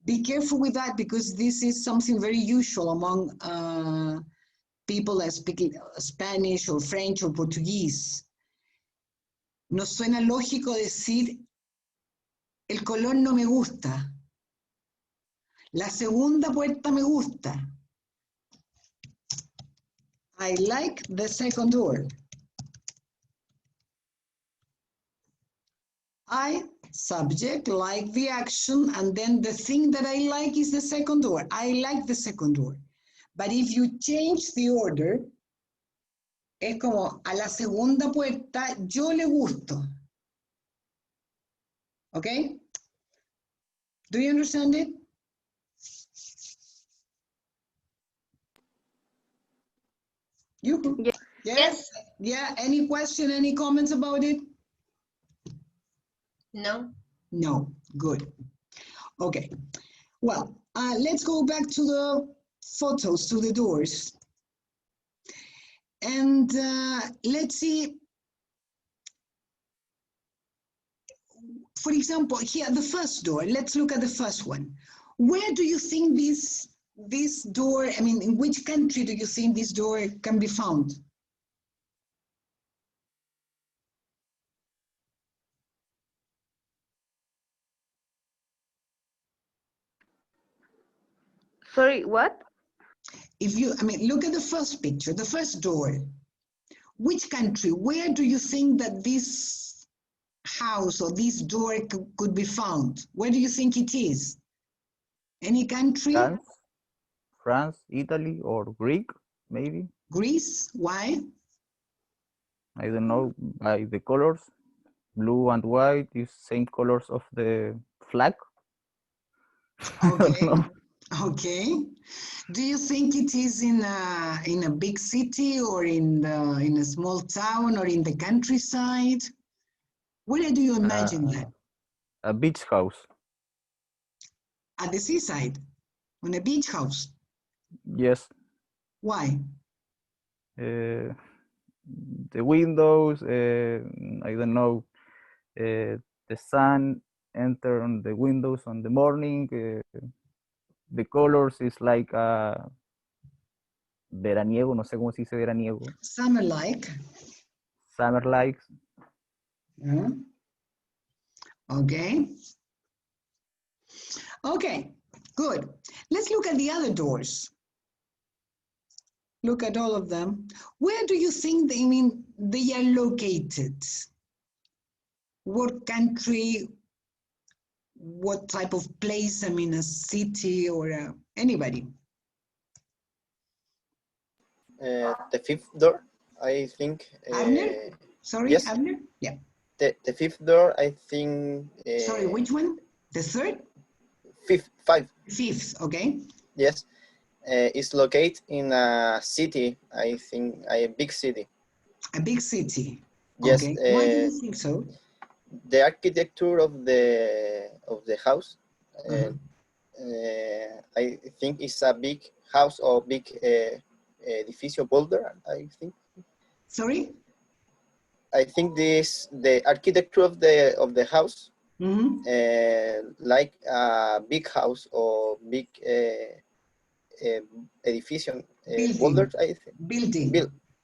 Be careful with that because this is something very usual among people that speak Spanish or French or Portuguese. Nos suena lógico decir, el color no me gusta. La segunda puerta me gusta. I like the second door. I, subject, like the action, and then the thing that I like is the second door. I like the second door. But if you change the order, es como a la segunda puerta yo le gusto. Okay? Do you understand it? You? Yes. Yes? Yeah, any question, any comments about it? No. No, good. Okay, well, let's go back to the photos, to the doors. And let's see, for example, here, the first door, let's look at the first one. Where do you think this door, I mean, in which country do you think this door can be found? Sorry, what? If you, I mean, look at the first picture, the first door. Which country, where do you think that this house or this door could be found? Where do you think it is? Any country? France, Italy, or Greek, maybe. Greece, why? I don't know, by the colors. Blue and white is same colors of the flag. Okay, okay. Do you think it is in a big city or in a small town or in the countryside? Where do you imagine that? A beach house. At the seaside, on a beach house. Yes. Why? The windows, I don't know, the sun enter on the windows on the morning. The colors is like veraniego, no sé cómo se dice veraniego. Summer-like. Summer-like. Yeah. Okay. Okay, good. Let's look at the other doors. Look at all of them. Where do you think they are located? What country, what type of place, I mean, a city or anybody? The fifth door, I think. Abner? Sorry, yes. Abner? Yeah. The fifth door, I think. Sorry, which one? The third? Fifth, okay. Yes. It's located in a city, I think, a big city. A big city. Yes. Okay. Why do you think so? The architecture of the house, I think it's a big house or big edificio boulder, I think. Sorry? I think the architecture of the house, like a big house or big edificio, boulders, I think.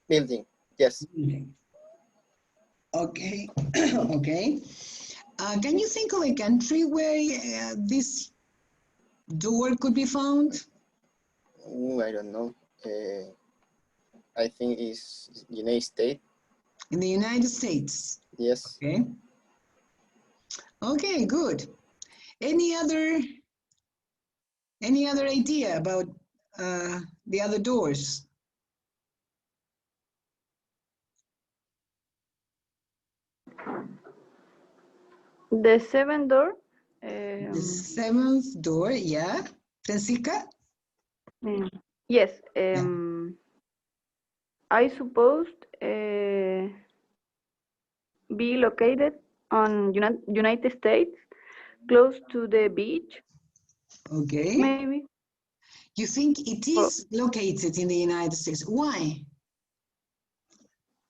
Building, yes. Building. Okay, okay. Can you think of a country where this door could be found? I don't know. I think it's United States. In the United States? Yes. Okay. Okay, good. Any other idea about the other doors? The seventh door. The seventh door, yeah. Francisca? Yes. I suppose be located on United States, close to the beach. Okay. Maybe. You think it is located in the United States? Why?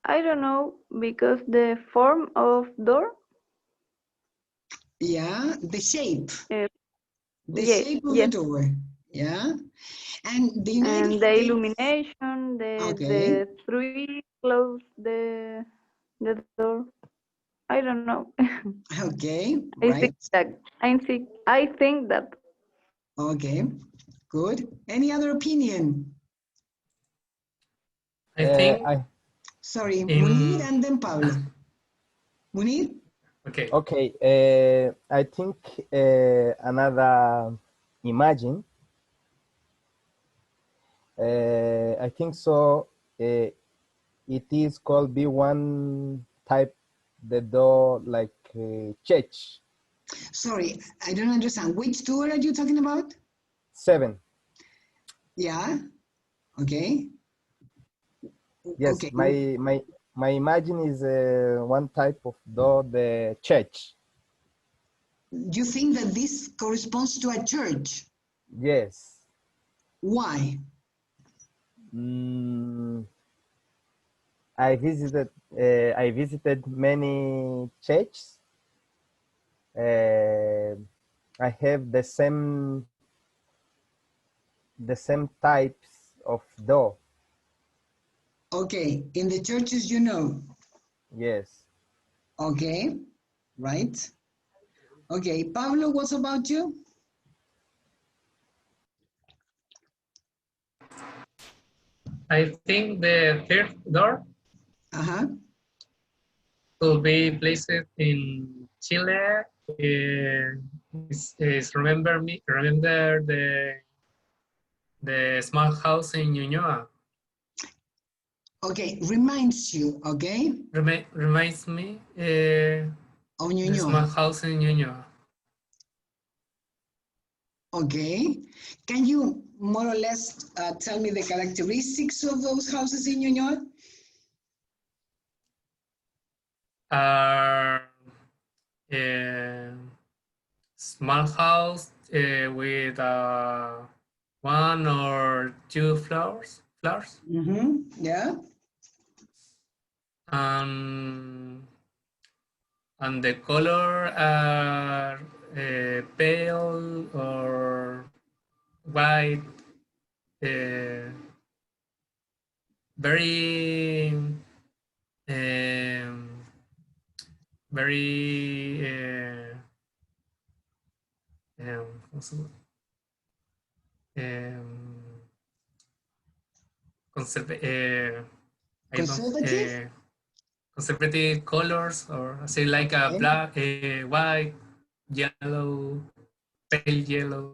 I don't know, because the form of door. Yeah, the shape. The Yes, shape of the yes. door, yeah? And the United And the States, illumination, okay, the three close the door. I don't know. okay, I think right, that I think that okay, good. Any other opinion? I think I Sorry, Munir in and then Pablo. Munir? okay. Okay, I think another imagine. I think so. It is called B1 type the door like church. Sorry, I don't understand. Which door are you talking about? 7. Yeah, okay, Yes, okay. my imagine is one type of door the church. You think that this corresponds to a church? Yes. Why? Mm, I visited many churches. I have the same types of door. Okay, in the churches you know. Yes. Okay, right. Okay, Pablo, what about you? I think the third door Uh-huh. will be placed in Chile. Remember the small house in Ñuñoa. Okay, reminds you, okay, Reminds me of the small Ñuñoa. house in Ñuñoa. Okay. Can you more or less tell me the characteristics of those houses in Ñuñoa? Are small house with one or two floors, Mm-hmm. Yeah. and the color are pale or white, very very what's the word? Conserv- I don't Conservative? conservative colors, or say like a Okay. black, white, yellow, pale yellow,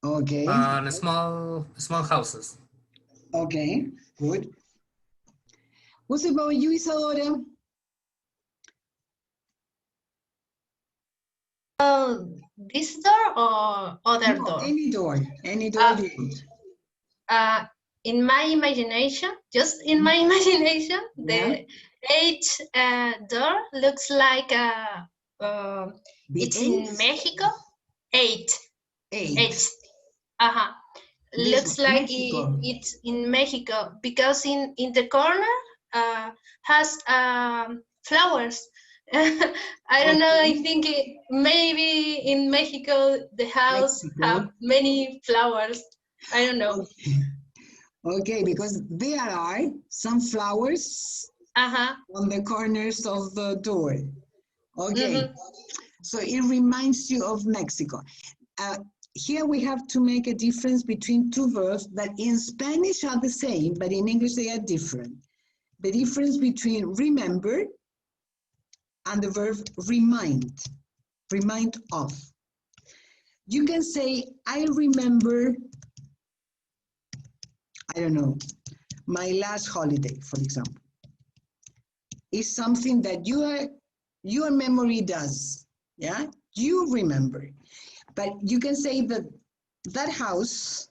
Okay. and small houses. Okay. Good. What about you, Isadora? This door or other No, door? any door. Any door Uh, you want. in my imagination, just in my imagination, Yeah. the eighth door looks like The it's in eighth? Mexico. Eight. Eight. Uh-huh. This Looks one, like Mexico. it's in Mexico because in the corner has flowers. I don't know. I Okay. think maybe in Mexico the house have Mexico. many flowers. I don't know. Okay. Okay, because there are some flowers Uh-huh. on the corners of the door. Okay, Mm-hmm. so it reminds you of Mexico. Here we have to make a difference between two verbs that in Spanish are the same, but in English they are different. The difference between remember and the verb remind of. You can say, I remember, I don't know, my last holiday, for example. Is something that your memory does, yeah? You remember. But you can say that that house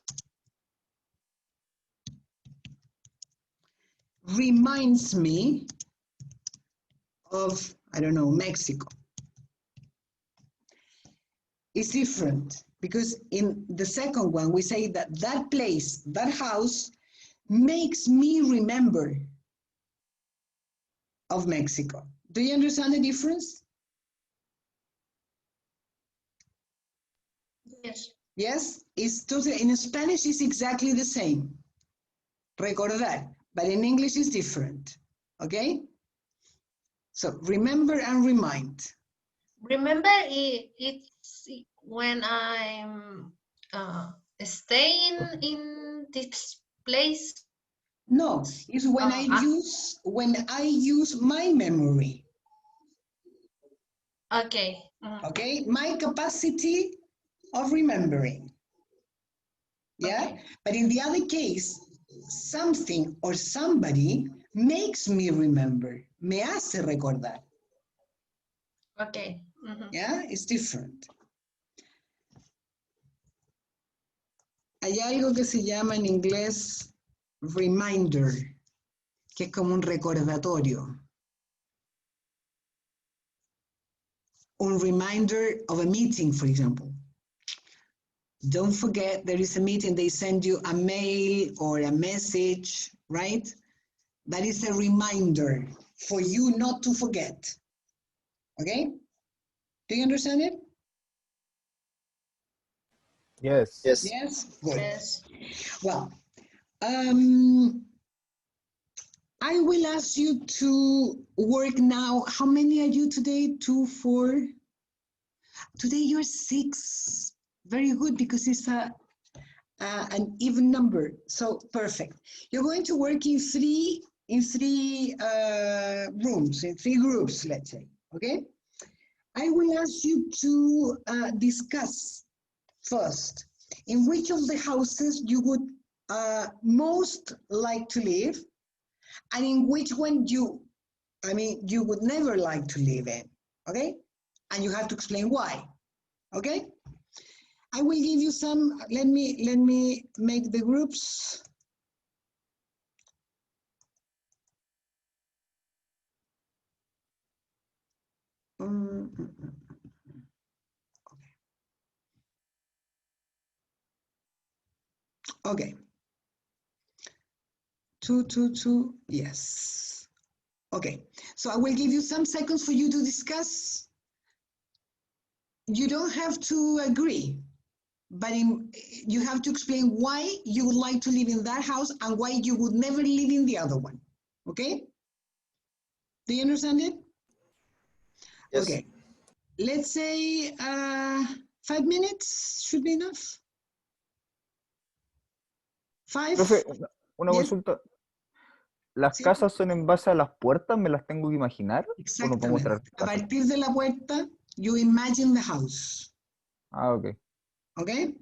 reminds me of, I don't know, Mexico. It's different because in the second one, we say that that place, that house makes me remember of Mexico. Do you understand the difference? Yes. Yes, it's totally, in Spanish it's exactly the same. Recordar, but in English it's different. Okay? So remember and remind. Remember, it's when I'm staying in this place. No, it's when I use my memory. Okay. Okay, my capacity of remembering. Yeah, Okay. but in the other case, something or somebody makes me remember, me hace recordar. Okay. Yeah, it's different. Hay algo que se llama en inglés reminder, que es como un recordatorio. Un reminder of a meeting, for example. Don't forget there is a meeting, they send you a mail or a message, right? That is a reminder for you not to forget. Okay? Do you understand it? Yes. Yes. Yes? Good. Yes. Well, I will ask you to work now. How many are you today? 2, 4? Today you're 6. Very good, because it's an even number. So perfect. You're going to work in three rooms, in 3 groups, let's say. Okay? I will ask you to discuss first in which of the houses you would most like to live, and in which one you would never like to live in. Okay? And you have to explain why. Okay? I will give you some, let me make the groups. Okay. 2, 2, 2, yes. Okay, so I will give you some seconds for you to discuss. You don't have to agree, but you have to explain why you would like to live in that house and why you would never live in the other one. Okay? Do you understand it? Yes. Okay. Let's say 5 minutes should be enough. 5? Profe, una Yes. consulta. ¿Las Sí. casas son en base a las puertas? ¿Me las tengo que imaginar? ¿O no podemos traer Exactamente. A casas? partir de la puerta, you imagine the house. Ah, ok. Okay?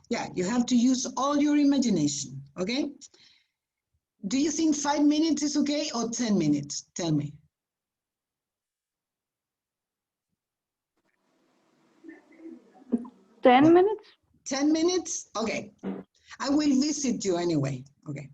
Yeah, you have to use all your imagination. Okay? Do you think 5 minutes is okay, or 10 minutes? Tell me. 10 minutes? 10 minutes? Okay. I will visit you anyway. Okay.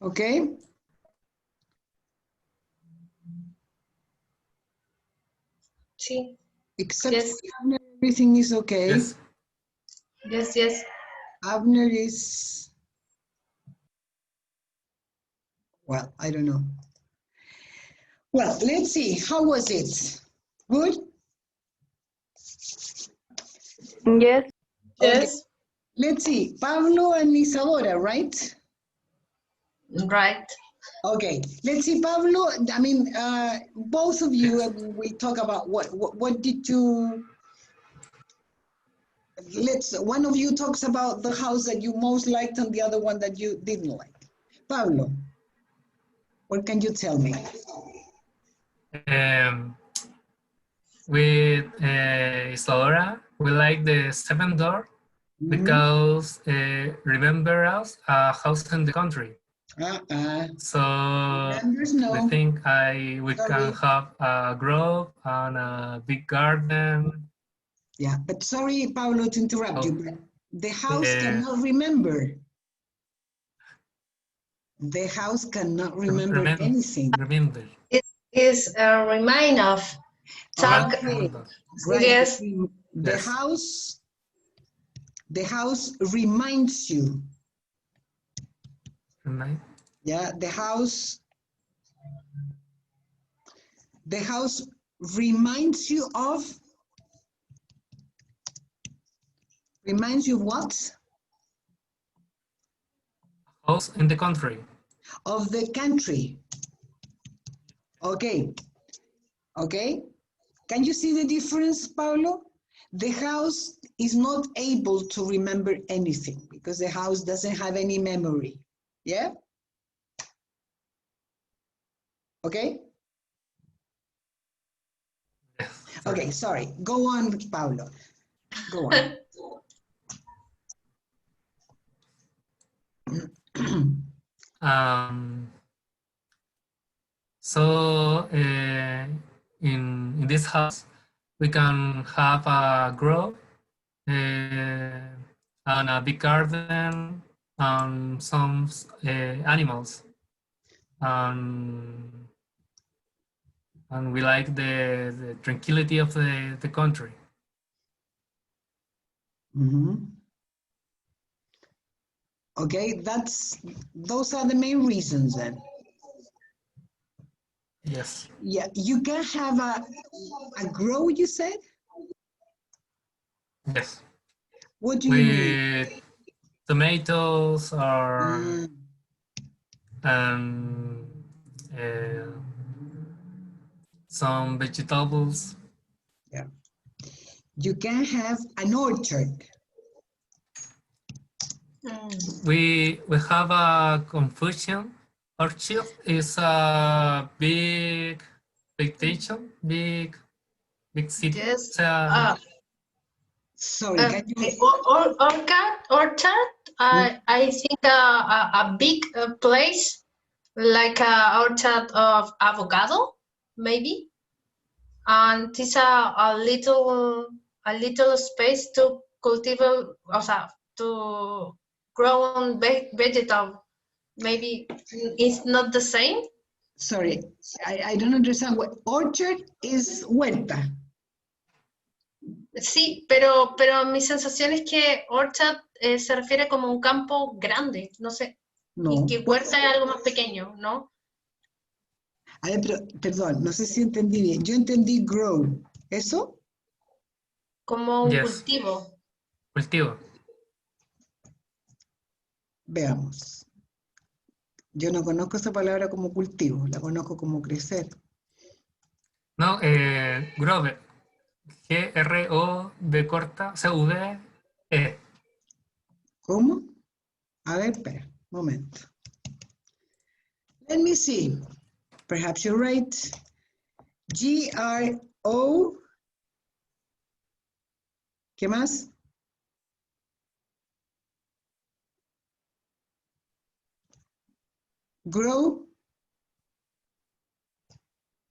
Okay? Sí. Except Yes. Abner, everything is okay. Yes. Yes, yes. Abner is, well, I don't know. Well, let's see. How was it? Good? Yes. Okay. Yes. Let's see. Pablo and Isadora, right? Right. Okay. Let's see, Pablo. I mean, both of you, we talk about what did you, one of you talks about the house that you most liked and the other one that you didn't like. Pablo, what can you tell me? With Isadora, we like the seventh door because remember us a house in the country. So No. I think we Sorry. can have a grove and a big garden. Yeah, but sorry, Pablo, to interrupt you, but the house cannot remember. The house cannot remember anything. Remember. It is a remind of talk. Okay, right. Yes. The house reminds you. Remind. Yeah, the house reminds you of what? House in the country. Of the country. Okay. Okay. Can you see the difference, Paulo? The house is not able to remember anything because the house doesn't have any memory. Yeah? Okay? Yes, Okay, sorry. Go on, Paulo. Go on. So in this house, we can have a grove and a big garden and some animals. And we like the tranquility of the country. Okay, those are the main reasons then. Yes. Yeah, you can have a grow, you said? Yes. What do you mean? With tomatoes or and some vegetables. Yeah. You can have an orchard. We have a confusion. Orchard is a big vegetation, big city. Yes. Sorry, can you? Orchard. I think a big place like a orchard of avocado, maybe, and it's a little space to cultivate, o sea, to grow on vegetable. Maybe it's not the same. Sorry, I don't understand what orchard is huerta. Sí, pero mi sensación es que orchard se refiere como un campo grande, no sé. No. Y que huerta es algo más pequeño, ¿no? A ver, pero, perdón, no sé si entendí bien. Yo entendí grow. ¿Eso? Como un Yes. cultivo. Cultivo. Veamos. Yo no conozco esa palabra como cultivo, la conozco como crecer. No, grove. G-R-O-V corta, C-V-E. ¿Cómo? A ver, espera, un momento. Let me see. Perhaps you're right. G-R-O. ¿Qué más? Grow.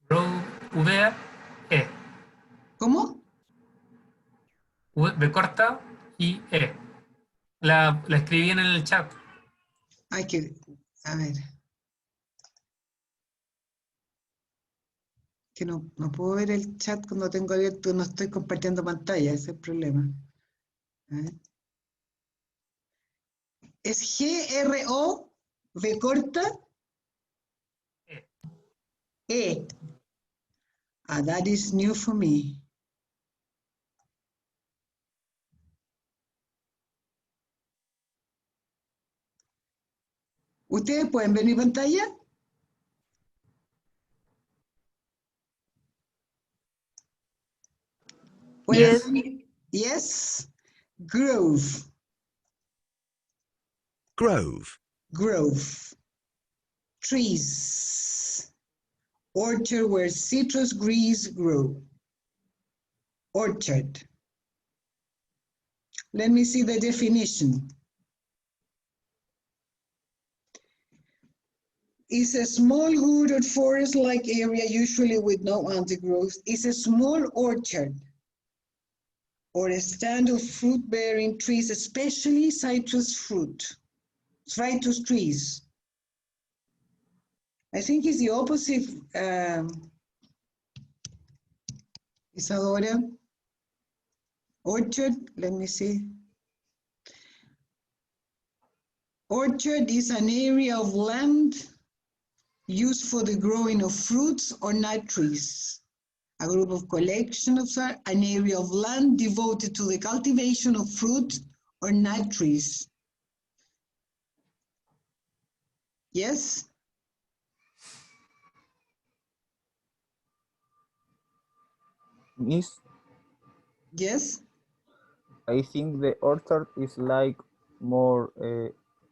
Grow, V-E. ¿Cómo? V corta y E. La escribí en el chat. Hay que, a ver, Que no puedo ver el chat cuando tengo abierto, no estoy compartiendo pantalla, ese es el problema. A ver. ¿Es G-R-O, V corta? E. Ah, that is new for me. ¿Ustedes pueden ver mi pantalla? Yes. Yes. Grove. Grove. Grove. Trees. Orchard where citrus trees grow. Orchard. Let me see the definition. It's a small wood or forest-like area, usually with no undergrowth. It's a small orchard or a stand of fruit-bearing trees, especially citrus trees. I think it's the opposite, Isadora. Orchard, let me see. Orchard is an area of land used for the growing of fruits or nut trees. A group of collection of an area of land devoted to the cultivation of fruit or nut trees. Yes? Miss, Yes? I think the orchard is like more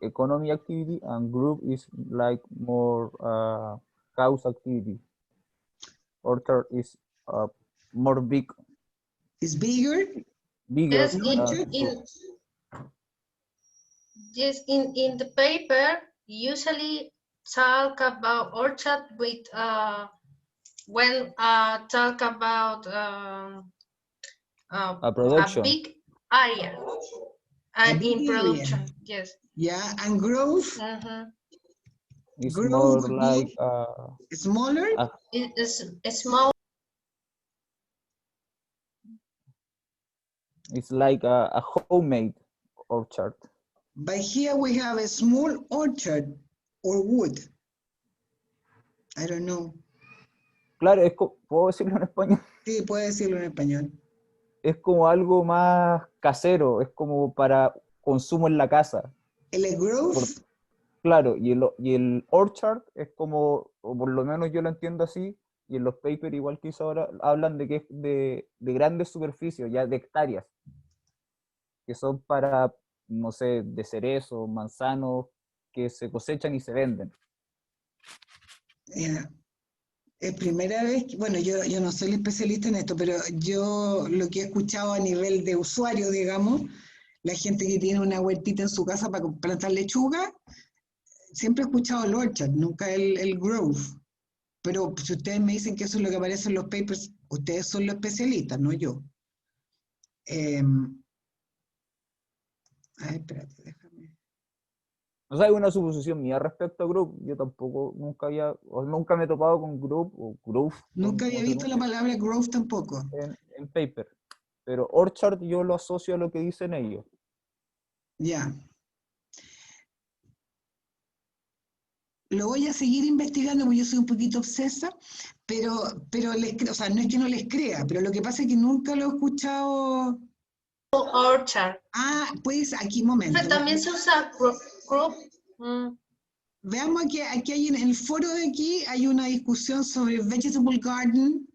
economy activity and group is like more house activity. Orchard is more big. It's bigger? Bigger. Yes, in the paper, usually talk about orchard with when talk about a production. A big area and in production. Area. Yes. Yeah, and growth. It's growth more like smaller. It is small. It's like a homemade orchard. But here we have a small orchard or wood. I don't know. Claro, ¿puedo decirlo en español? Sí, puede decirlo en español. Es como algo más casero, es como para consumo en la casa. ¿El grove? Claro, y el orchard es como, o por lo menos yo lo entiendo así, y en los papers igual que hizo ahora, hablan de que es de grandes superficies, ya de hectáreas, que son para, no sé, de cerezos, manzanos, que se cosechan y se venden. Yeah. Es primera vez, bueno, yo no soy especialista en esto, pero yo lo que he escuchado a nivel de usuario, digamos, la gente que tiene una huertita en su casa para plantar lechuga, siempre he escuchado el orchard, nunca el grove. Pero si ustedes me dicen que eso es lo que aparece en los papers, ustedes son los especialistas, no yo. Ay, espérate, déjame. O sea, hay una suposición mía respecto a group. Yo tampoco, nunca me he topado con group o grove. Nunca había visto la palabra grove tampoco. En paper. Pero orchard yo lo asocio a lo que dicen ellos. Ya. Lo voy a seguir investigando porque yo soy un poquito obsesa, pero o sea, no es que no les crea, pero lo que pasa es que nunca lo he escuchado. Orchard. Ah, pues aquí, momento. También se usa group. Veamos aquí hay en el foro de aquí hay una discusión sobre vegetable garden.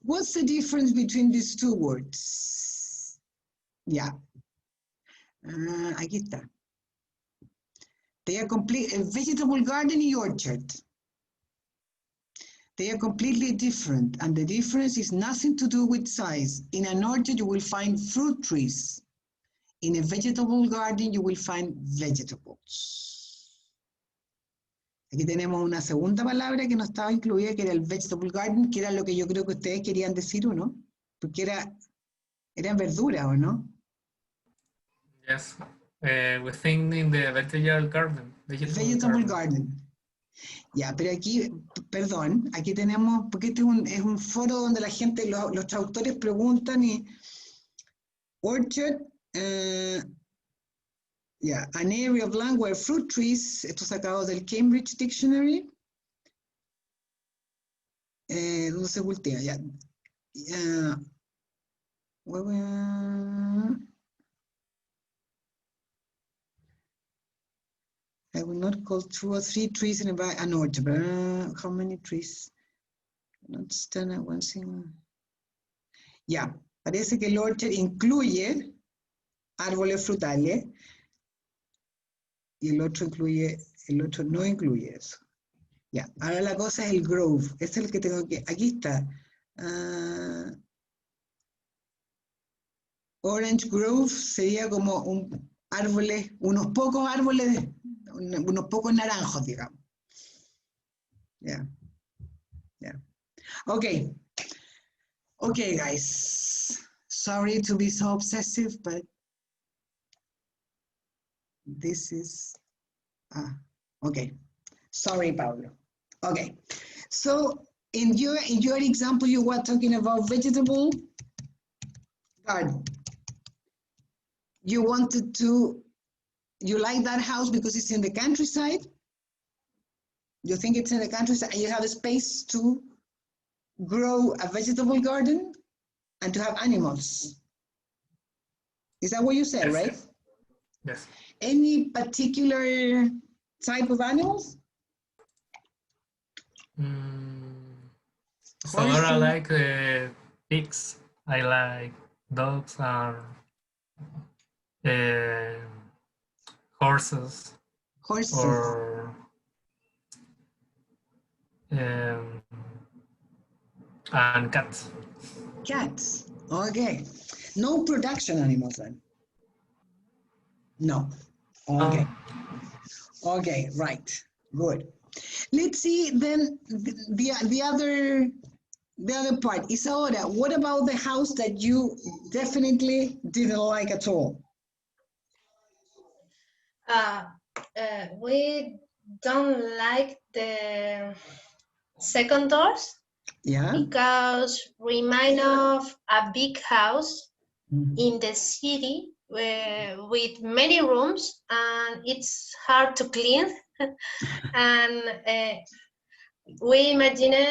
What's the difference between these two words? Ya. Aquí está. They are vegetable garden y orchard. They are completely different, and the difference is nothing to do with size. In an orchard, you will find fruit trees. In a vegetable garden, you will find vegetables. Aquí tenemos una segunda palabra que no estaba incluida, que era el vegetable garden, que era lo que yo creo que ustedes querían decir, ¿o no? Porque eran verduras, ¿o no? Yes. We think in the vegetable garden. Vegetable garden. Ya, pero aquí, perdón, aquí tenemos, porque este es un foro donde la gente, los traductores preguntan y orchard, yeah, an area of land where fruit trees, esto sacado del Cambridge Dictionary, donde se cultiva, ya. I will not call 2 or 3 trees in an orchard, but how many trees? Not stand at one single. Ya, parece que el orchard incluye árboles frutales y el otro no incluye eso. Ya, ahora la cosa es el grove, es el que tengo que, aquí está. Orange grove sería como unos pocos árboles, unos pocos naranjos, digamos. Ya, ya. Okay. Okay, guys. Sorry to be so obsessive, but this is, okay. Sorry, Pablo. Okay. So in your example, you were talking about vegetable garden. You like that house because it's in the countryside? You think it's in the countryside and you have a space to grow a vegetable garden and to have animals. Is that what you said, Yes, right? yes. Yes. Any particular type of animals? So I like pigs. I like dogs and horses. Horses. Or and cats. Cats. Okay. No production animals then. No. Okay. Okay, right. Good. Let's see then the other part. Isaura, what about the house that you definitely didn't like at all? We don't like the second doors. Yeah. Because remind of a big house in the city with many rooms, and it's hard to clean. And we imagine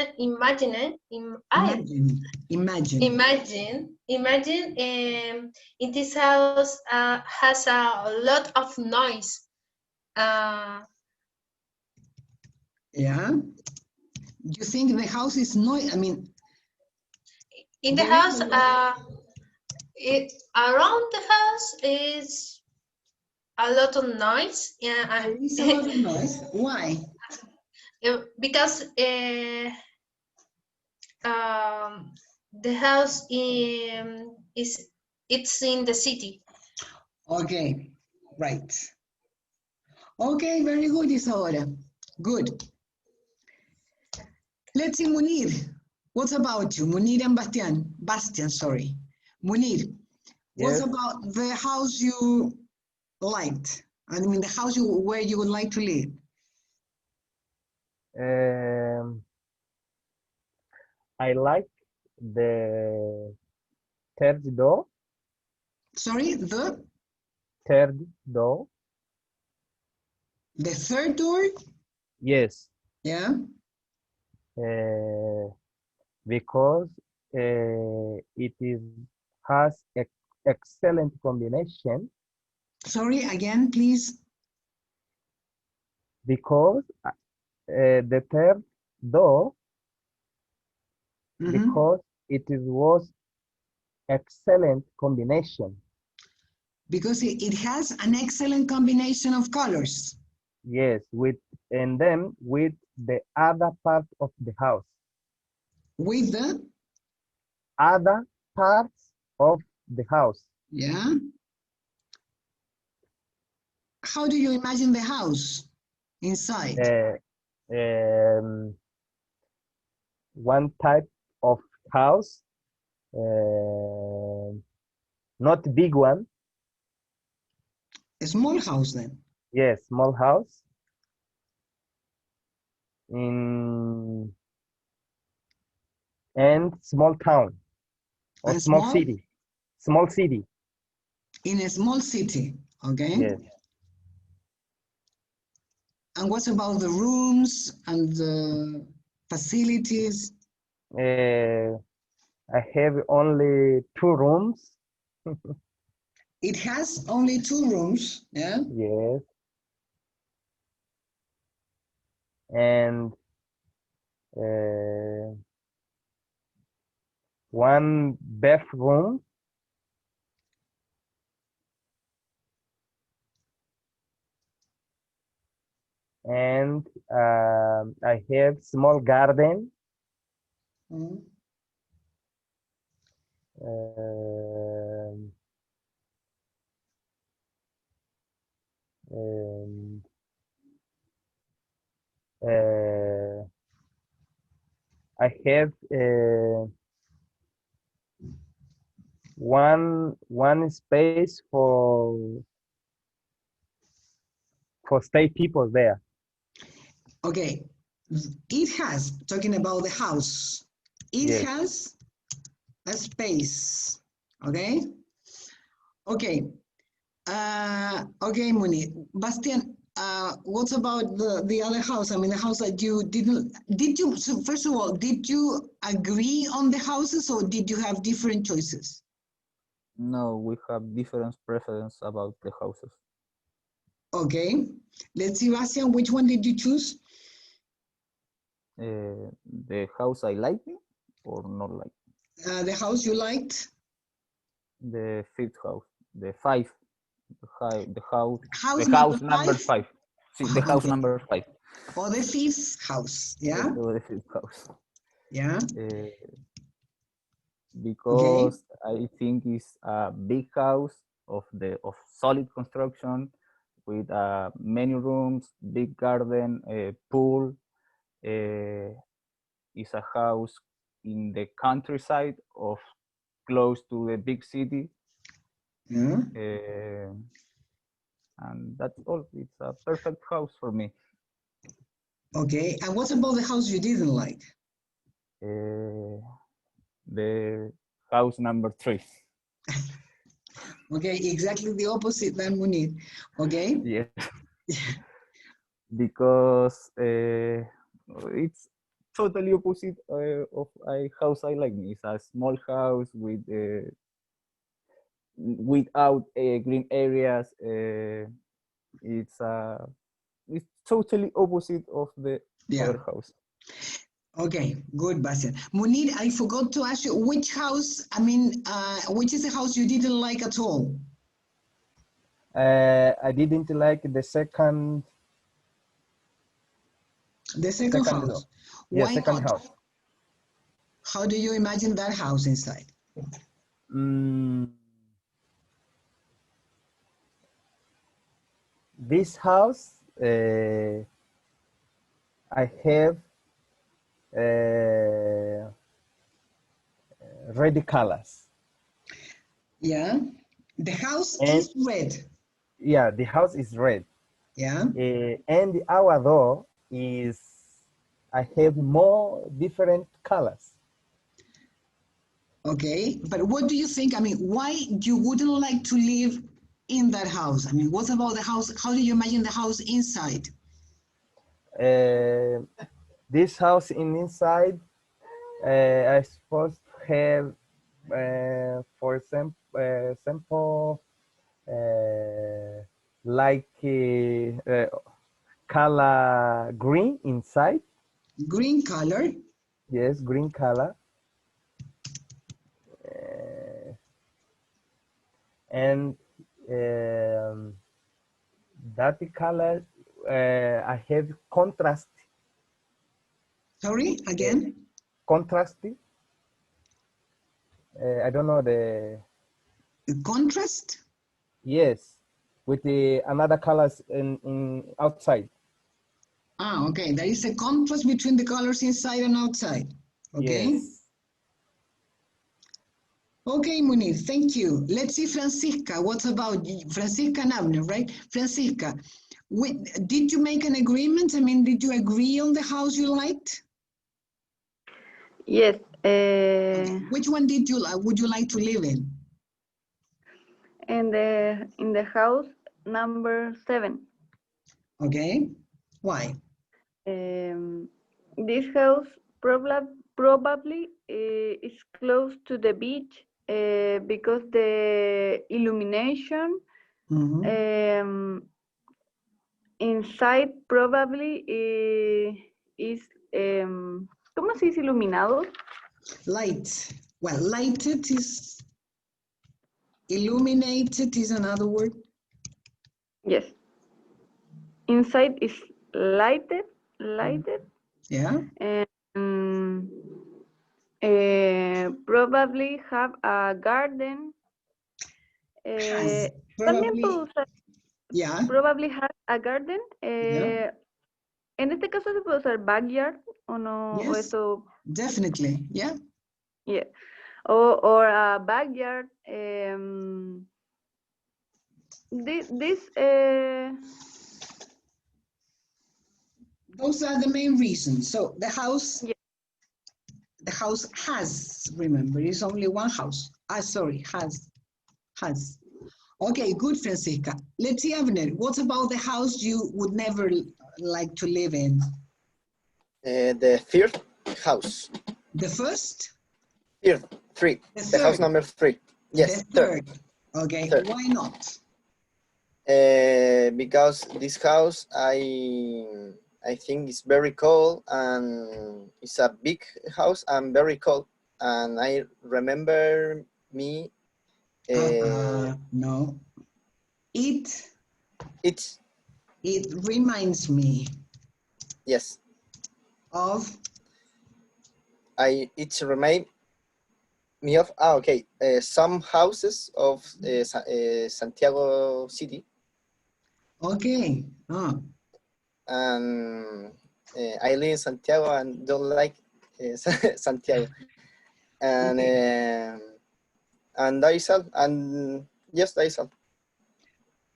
in this house has a lot of noise. Yeah. You think the house is noisy? I mean, in the house, around the house is a lot of noise. Yeah, there is a lot of noise. Why? Because the house it's in the city. Okay, right. Okay, very good, Isaura. Good. Let's see, Munir. What about you? Munir and Bastian, sorry. Munir, Yes. what about the house you liked? I mean, the house where you would like to live? I like the third door. Sorry, the Third door. The third door? Yes. Yeah. Because it has excellent combination. Sorry, again, please. Because the third door, because it was excellent combination. Because it has an excellent combination of colors. Yes, and then with the other part of the house. With the other parts of the house. Yeah. How do you imagine the house inside? One type of house, not big one. A small house then? Yes, small house. and small town or A small city. Small city. In a small city, okay? Yes. And what about the rooms and the facilities? I have only 2 rooms. It has only 2 rooms, yeah? Yes. And 1 bathroom. And I have small garden. Mm. I have one space for stay people there. Okay, it has, talking about the house, it Yes. has a space, okay? Okay, okay, Moni. Bastian, what about the other house? I mean, the house that you did you, so first of all, did you agree on the houses or did you have different choices? No, we have different preference about the houses. Okay, let's see, Bastian, which one did you choose? The house I like or not like? The house you liked? The 5th house, the 5, the house number 5? 5. See, the house Okay. number 5. Or the 5th house, yeah? The 5th house. Yeah. Because I think it's a big house of solid construction with many rooms, big garden, pool. It's a house in the countryside of close to the big city. Yeah. And that's all. It's a perfect house for me. Okay, and what about the house you didn't like? The house number 3. Okay, exactly the opposite than Munir. Okay. Yes. Because it's totally opposite of a house I like. It's a small house with without green areas. It's totally opposite of the other house. Okay, good, Bastian. Munir, I forgot to ask you which house, which is the house you didn't like at all? I didn't like the second. The second house. Yeah, Why second not? house. How do you imagine that house inside? This house, I have red colors. Yeah, the house is red. Yeah, the house is red. Yeah. And our door is, I have more different colors. Okay, but what do you think? I mean, why you wouldn't like to live in that house? I mean, what about the house? How do you imagine the house inside? This house inside, I suppose to have, for example, like color green inside. Green color? Yes, green color. And that color, I have contrast. Sorry, again? Contrast. I don't know the contrast. Yes, with the another colors in outside. Ah, okay. There is a contrast between the colors inside and outside. Okay. Yes. Okay, Munir, thank you. Let's see Francisca. What about you? Francisca and Abner, right? Francisca, Did you make an agreement? I mean, did you agree on the house you liked? Yes. Which one did you like? Would you like to live in? In the house number 7. Okay. Why? This house probably is close to the beach because the illumination inside probably is ¿cómo se dice iluminado? Light. Well, lighted is illuminated is another word. Yes. Inside is lighted. Yeah. And probably have a garden. También puedo usar. Yeah. Probably have a garden. Yeah. En este caso se puede usar backyard o no. Yes, o eso. definitely. Yeah. Yeah. Or a backyard. Those are the main reasons. So the house, yeah. The house has, remember, it's only one house. Sorry, has. Okay, good, Francisca. Let's see, Avner, what about the house you would never like to live in? The third house. The first? Third, 3. The house number 3. Yes, the third. Okay, third. Why not? Because this house, I think it's very cold, and it's a big house and very cold. And I remember me. No. It reminds me. Yes. Of. It remind me of. Okay. Some houses of Santiago City. Okay. And I live in Santiago and don't like Santiago. And and that is all. And yes, that is all.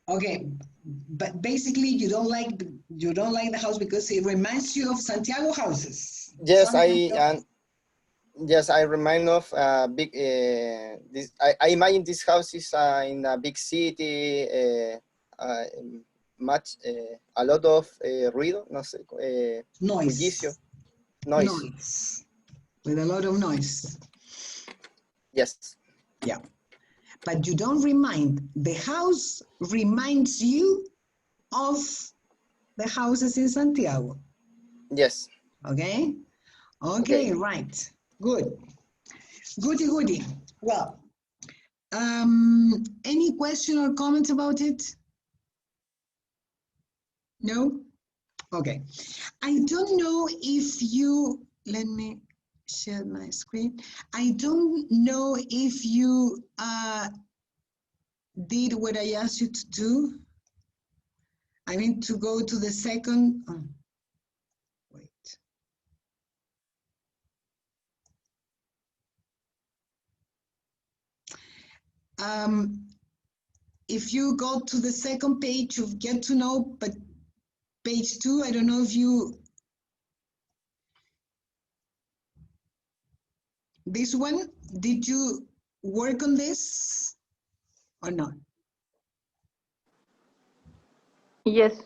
Okay, but basically you don't like the house because it reminds you of Santiago houses. Yes, I remind of big. This I imagine this house is in a big city. Much a lot of ruido, no sé, noise. Noise. With a lot of noise. Yes. Yeah. But you don't remind. The house reminds you of the houses in Santiago. Yes. Okay? Okay, right. Good. Goody. Well, any question or comments about it? No? Okay. I don't know if you, let me share my screen. I don't know if you did what I asked you to do. I mean to go to the second, wait. If you go to the second page of Get to Know, but page 2, I don't know if you, this one, did you work on this or not? Yes.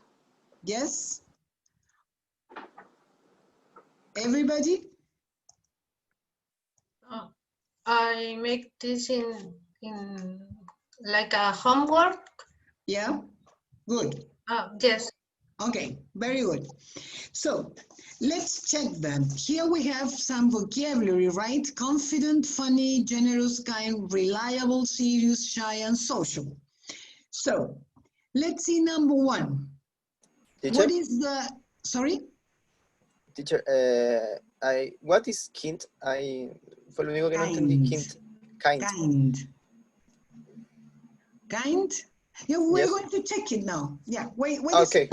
Yes? Everybody? I make this in like a homework. Yeah, good. Yes. Okay, very good. So let's check them. Here we have some vocabulary, right? Confident, funny, generous, kind, reliable, serious, shy, and sociable. So let's see number 1. Teacher? What is the, sorry? Teacher, what is kind? Fue lo único que no entendí. Kind. Kind? Yeah, we're going to check it now. Yeah, wait okay.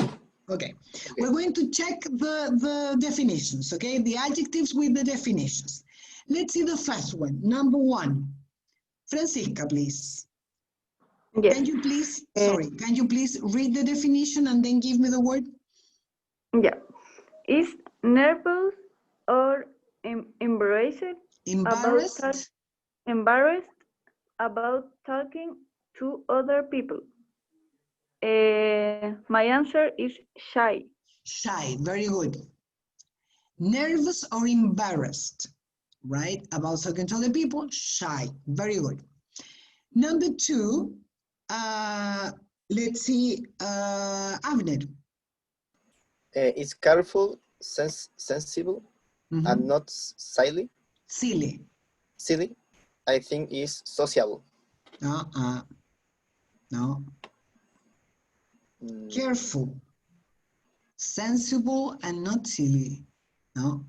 Okay. We're going to check the definitions, okay? The adjectives with the definitions. Let's see the first one, number 1. Francisca, please. Yes. Can you please, sorry, can you please read the definition and then give me the word? Yeah. Is nervous or embarrassed Embarrassed? embarrassed about talking to other people. My answer is shy. Shy, very good. Nervous or embarrassed, right? About talking to other people, shy, very good. Number two, let's see, Avner. It's careful, sensible, and not silly. Silly. Silly, I think, is sociable. No. Careful, sensible, and not silly. No.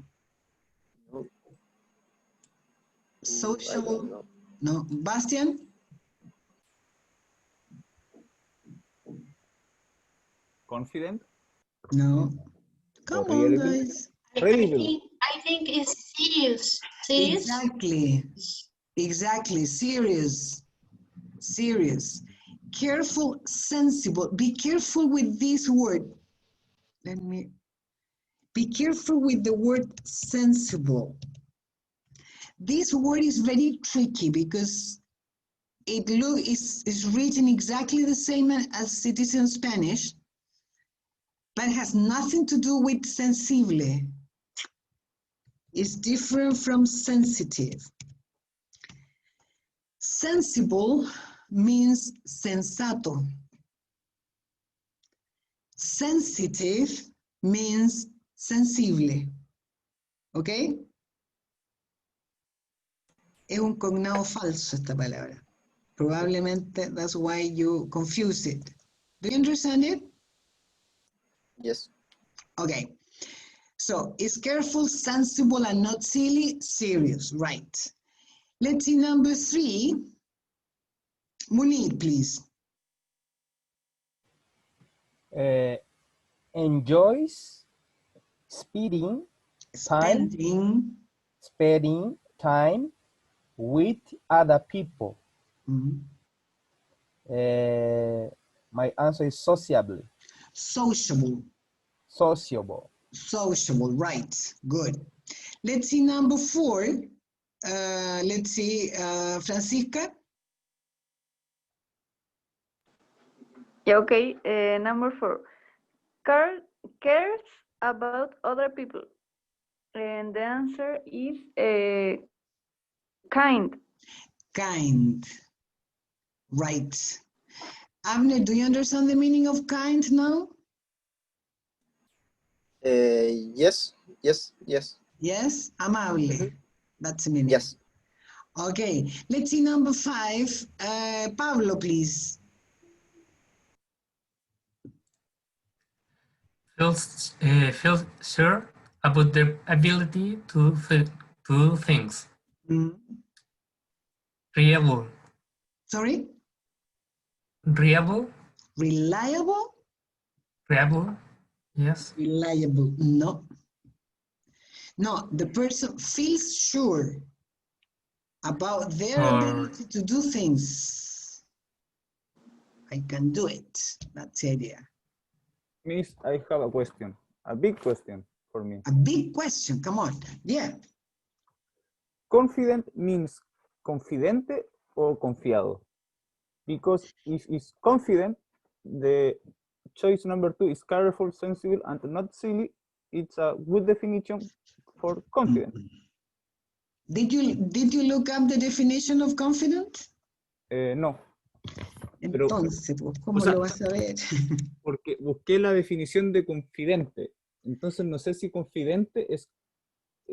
Sociable. No. Bastian? Confident. No. Come on, guys. I think it's serious. Serious? Exactly. Serious. Careful, sensible. Be careful with this word. Be careful with the word sensible. This word is very tricky because it's written exactly the same as it is in Spanish, but it has nothing to do with sensible. It's different from sensitive. Sensible means sensato. Sensitive means sensible. ¿Ok? Es un cognado falso esta palabra. Probablemente that's why you confuse it. Do you understand it? Yes. Okay. So it's careful, sensible, and not silly, serious, right. Let's see number three. Munir, please. Enjoys spending time with other people. My answer is sociable. Sociable. Sociable, right. Good. Let's see number four. Let's see, Francisca. Yeah, okay. Number four. Cares about other people. And the answer is kind. Kind. Right. Avner, do you understand the meaning of kind now? Yes. Yes? Amable. That's the meaning. Yes. Okay, let's see number five. Pablo, please. Feels sure about their ability to do things. Reliable. Sorry? Reliable. Reliable? Reliable. Yes. Reliable. No. No, the person feels sure about their ability to do things. I can do it. That's the idea. Miss, I have a question. A big question for me. A big question. Come on. Yeah. Confident means confidente o confiado. Because if it's confident, the choice number two is careful, sensible, and not silly. It's a good definition for confident. Did you look up the definition of confident? No. Entonces, ¿cómo lo vas a ver? Porque busqué la definición de confidente. Entonces no sé si confidente es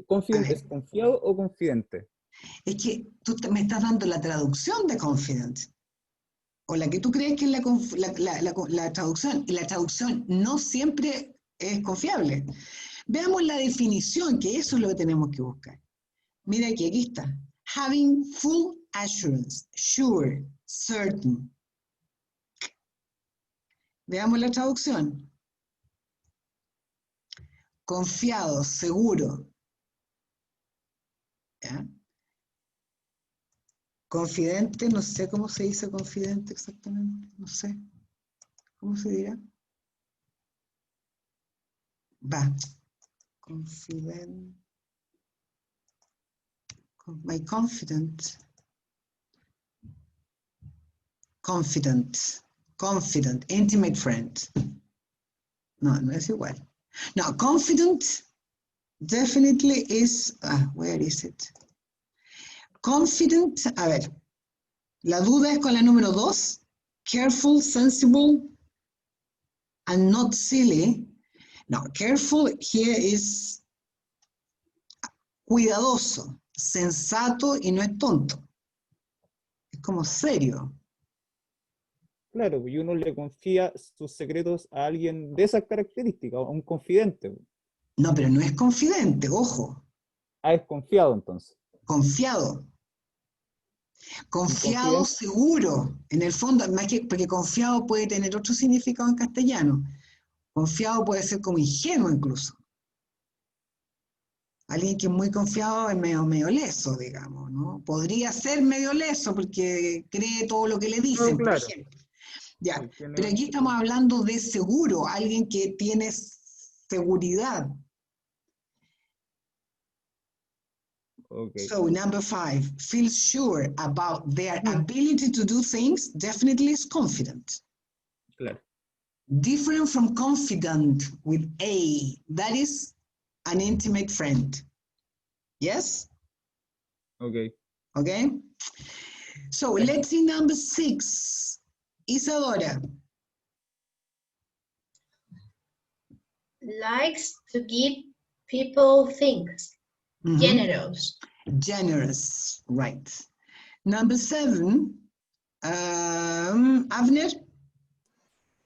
confiado o confidente. Es que tú me estás dando la traducción de confident. O la que tú crees que es la traducción. Y la traducción no siempre es confiable. Veamos la definición, que eso es lo que tenemos que buscar. Mira aquí está. Having full assurance, sure, certain. Veamos la traducción. Confiado, seguro. ¿Ya? Confidente, no sé cómo se dice confidente exactamente, no sé. ¿Cómo se dirá? Va. Confident. My confident. Confident. Confident. Intimate friend. No, no es igual. No, confident definitely is, where is it? Confident, a ver, la duda es con la número 2. Careful, sensible, and not silly. No, careful here is cuidadoso, sensato y no es tonto. Es como serio. Claro, y uno le confía sus secretos a alguien de esas características, a un confidente. No, pero no es confidente, ojo. Es confiado entonces. Confiado. Confiado, Confidente. seguro. En el fondo, más que, porque confiado puede tener otro significado en castellano. Confiado puede ser como ingenuo incluso. Alguien que es muy confiado es medio leso, digamos, ¿no? Podría ser medio leso porque cree todo lo que le No, dicen, por claro. ejemplo. Ya, Él pero tiene- aquí estamos hablando de seguro, alguien que tiene seguridad. Ok, So, number 5, feels sure about their ability to do things, definitely is confident. claro. Different from confident with A, that is an intimate friend. Yes? Ok. Okay? So, let's see number 6. Isadora. Likes to give people things. Mhm. Generous. Generous, right. Number 7, Avner.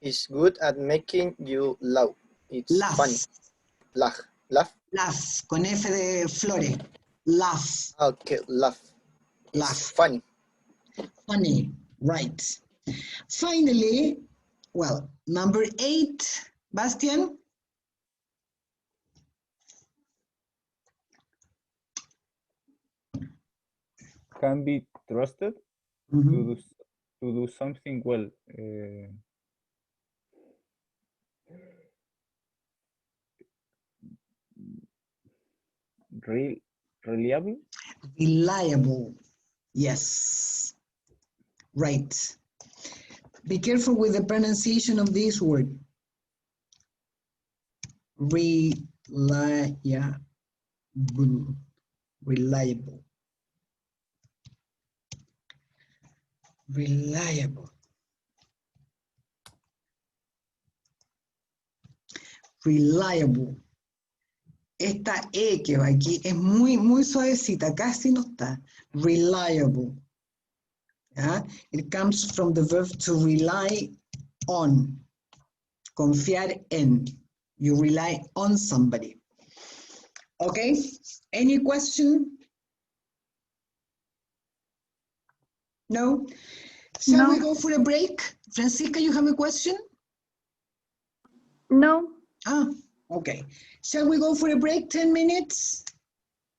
Is good at making you laugh. It's Laugh. funny. Laugh. Laugh. Laugh, con F de Flore. Laugh. Okay, laugh. It's Laugh. funny. Funny, right. Finally, well, number 8, Bastian. Can be trusted Mhm. to do something well. Reliable. Reliable. Yes. Right. Be careful with the pronunciation of this word. Reliable. Reliable. Reliable. Reliable. Esta E que va aquí es muy suavecita, casi no está. Reliable. ¿Ya? It comes from the verb to rely on. Confiar en. You rely on somebody. Okay? Any question? No? Shall we go for a break? Francisca, you have a question? No. Okay. Shall we go for a break? 10 minutes?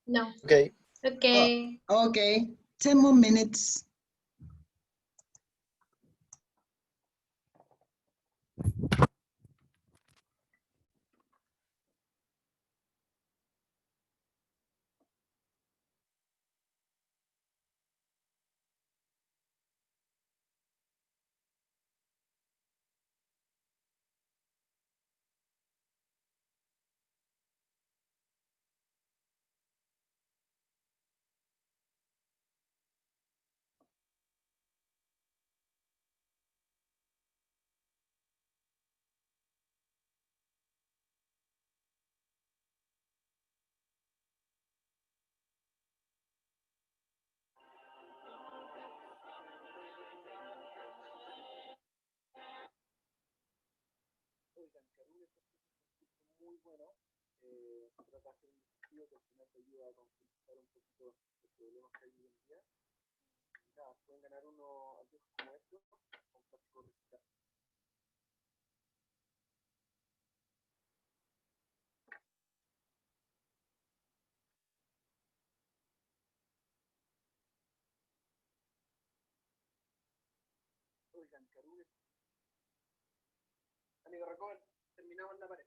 No. Okay. Okay. Okay. 10 more minutes. Amigo Racón, terminamos la pared.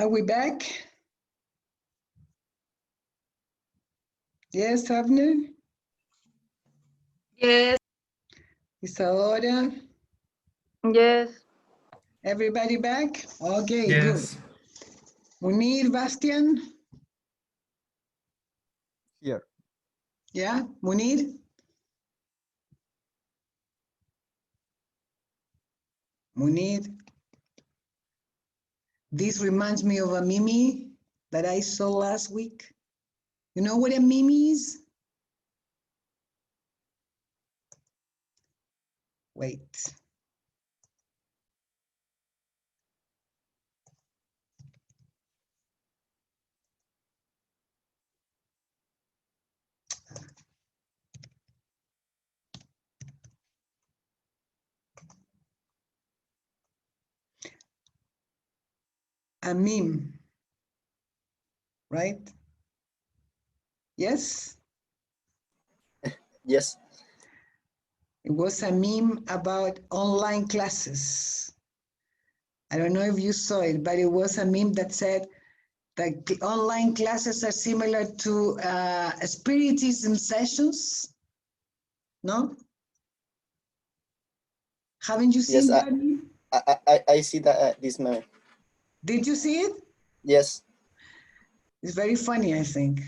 Are we back? Yes, Abner? Yes. Isadora? Yes. Everybody back? Okay, Yes. good. Munir, Bastian? Here. Yeah, Munir? Munir? This reminds me of a meme that I saw last week. You know what a meme is? Wait. A meme, right? Yes? Yes. It was a meme about online classes. I don't know if you saw it, but it was a meme that said that the online classes are similar to spiritism sessions. No? Haven't you seen Yes, that meme? I see that this meme. Did you see it? Yes. It's very funny, I think.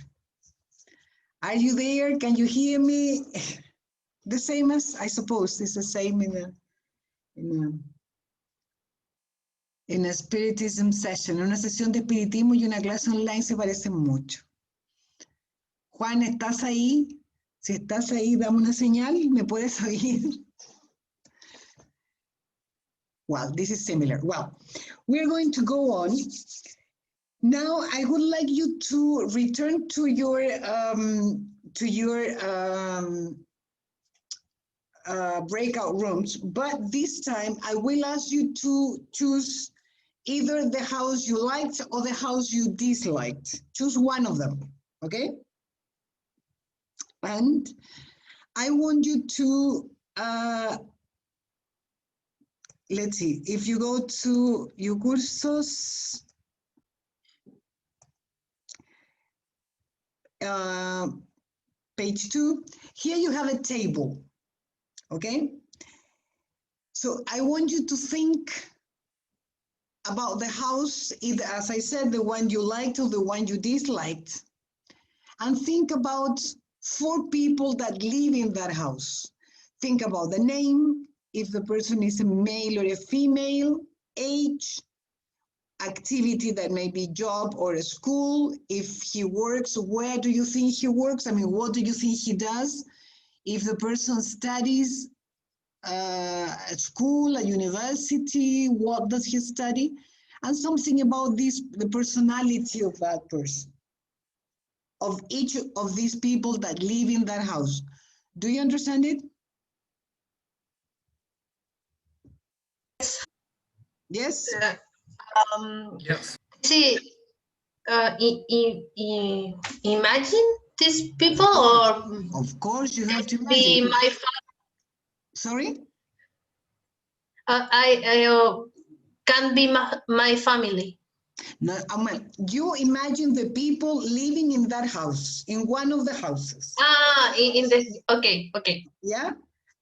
Are you there? Can you hear me? The same as, I suppose, it's the same in a spiritism session. Una sesión de espiritismo y una clase online se parecen mucho. Juan, ¿estás ahí? Si estás ahí, dame una señal. ¿Me puedes oír? Well, this is similar. Well, we're going to go on. Now, I would like you to return to your breakout rooms, but this time I will ask you to choose either the house you liked or the house you disliked. Choose one of them, okay? And I want you to, let's see, if you go to your cursos, page 2, here you have a table, okay? So I want you to think about the house, either, as I said, the one you liked or the one you disliked, and think about 4 people that live in that house. Think about the name, if the person is a male or a female, age, activity that may be job or a school, if he works, where do you think he works? I mean, what do you think he does? If the person studies at school, a university, what does he study? And something about this, the personality of that person, of each of these people that live in that house. Do you understand it? Yes? Yes. See, imagine these people, or Of course, you have to be imagine. my Sorry? I can be my family. No, you imagine the people living in that house, in one of the houses. In the, okay. Yeah?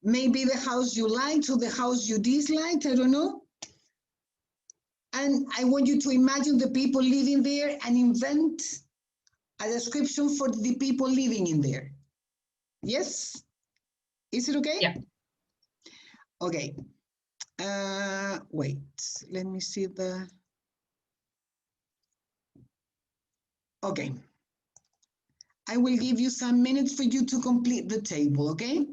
Maybe the house you liked or the house you disliked, I don't know. And I want you to imagine the people living there and invent a description for the people living in there. Yes? Is it okay? Yeah. Okay. Wait, let me see the... Okay. I will give you some minutes for you to complete the table, okay?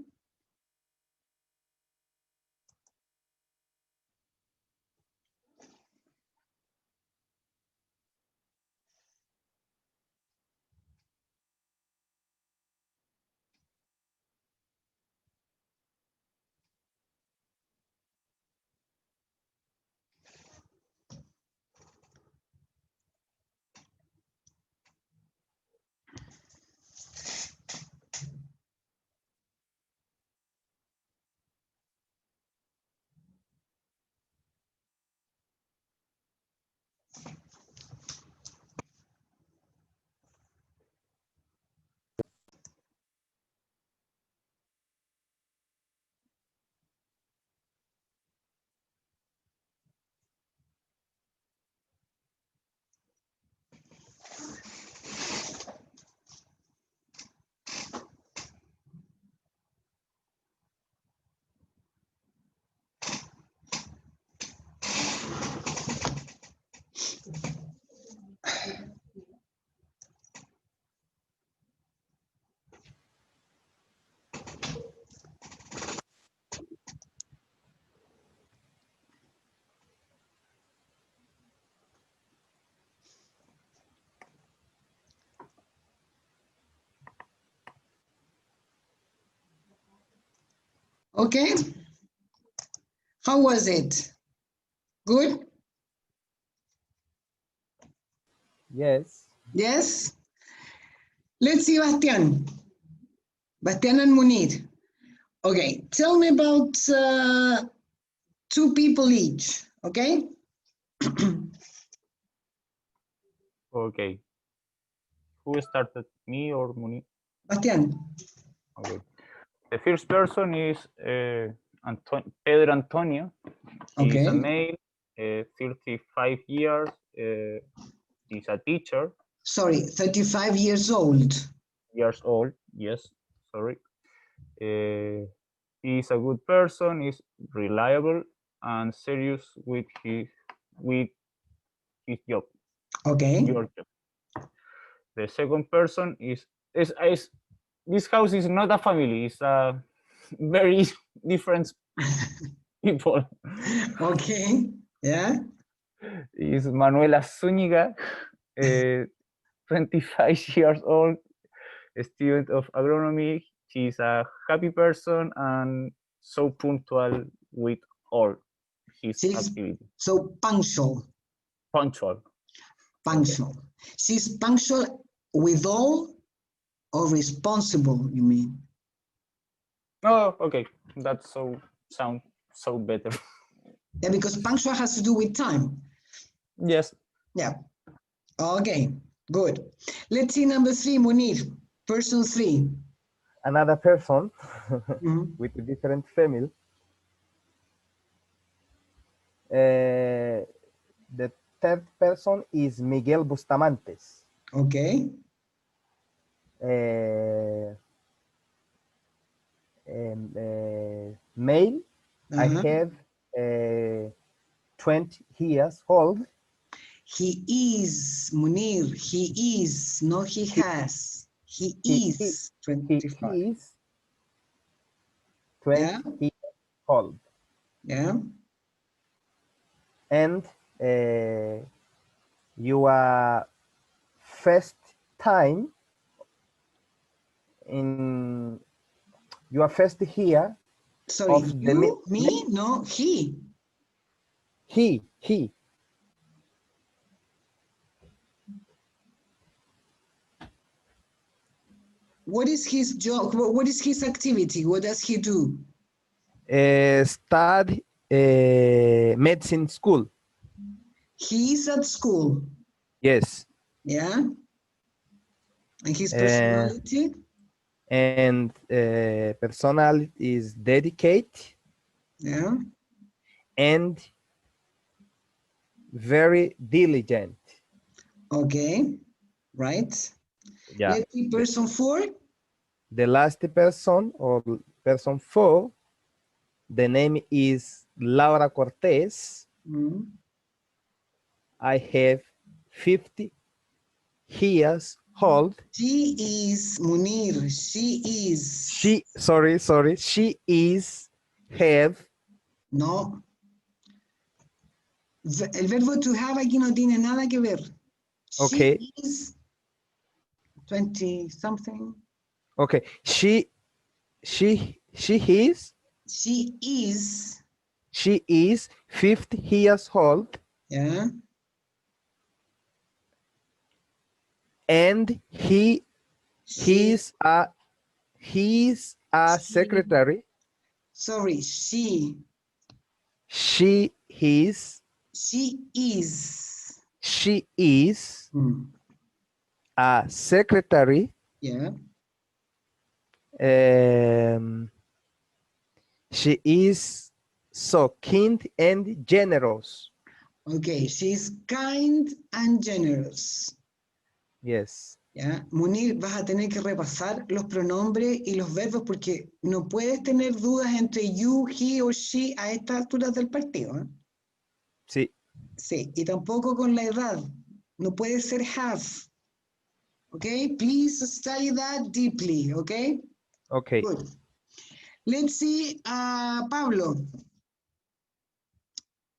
Okay? How was it? Good? Yes. Yes? Let's see Bastian. Bastian and Munir. Okay, tell me about 2 people each, okay? Okay. Who started, me or Muni? Bastian. Okay. The first person is Pedro Antonio. He is a Okay. male, 35 years. He's a teacher. Sorry, 35 years old. Years old. Yes, sorry. He's a good person. He's reliable and serious with his job. Okay. Your job. The second person is this house is not a family. It's a very different people. Okay. Yeah. Is Manuela Zúñiga, 25 years old, a student of agronomy. She's a happy person and so punctual with all his She's activities. so punctual. Punctual. Punctual. Okay. She's punctual with all or responsible, you mean? Oh, okay. That sounds so better. Yeah, because punctual has to do with time. Yes. Yeah. Okay, good. Let's see number 3, Munir. Person 3. Another person Mm-hmm. with a different family. The third person is Miguel Bustamantes. Okay. Male, I have 20 years old. He is, Munir, he is, no he has. He is 25. He is 20 Yeah. years old. Yeah. And your first time in your first year. Sorry, of you, me, no, he. He. What is his job? What is his activity? What does he do? Study medicine school. He is at school. Yes. Yeah. And his personality? And personality is dedicated. Yeah. And very diligent. Okay. Right. Yeah. Let's see person 4. The last person or person 4, the name is Laura Cortez. Mm-hmm. I have 50 years old. She is, Munir, she is. She is, have. No. El verbo to have aquí no tiene nada que ver. Okay. She is 20 something. Okay. She is. She is 50 years old. Yeah. And he's a secretary. Sorry, she. She is. A secretary. Yeah. She is so kind and generous. Okay, she's kind and generous. Yes. ¿Ya? Munir, vas a tener que repasar los pronombres y los verbos porque no puedes tener dudas entre you, he o she a estas alturas del partido. ¿Eh? Sí. Sí, y tampoco con la edad. No puede ser have. Okay, please study that deeply, okay? Okay. Good. Let's see, Pablo.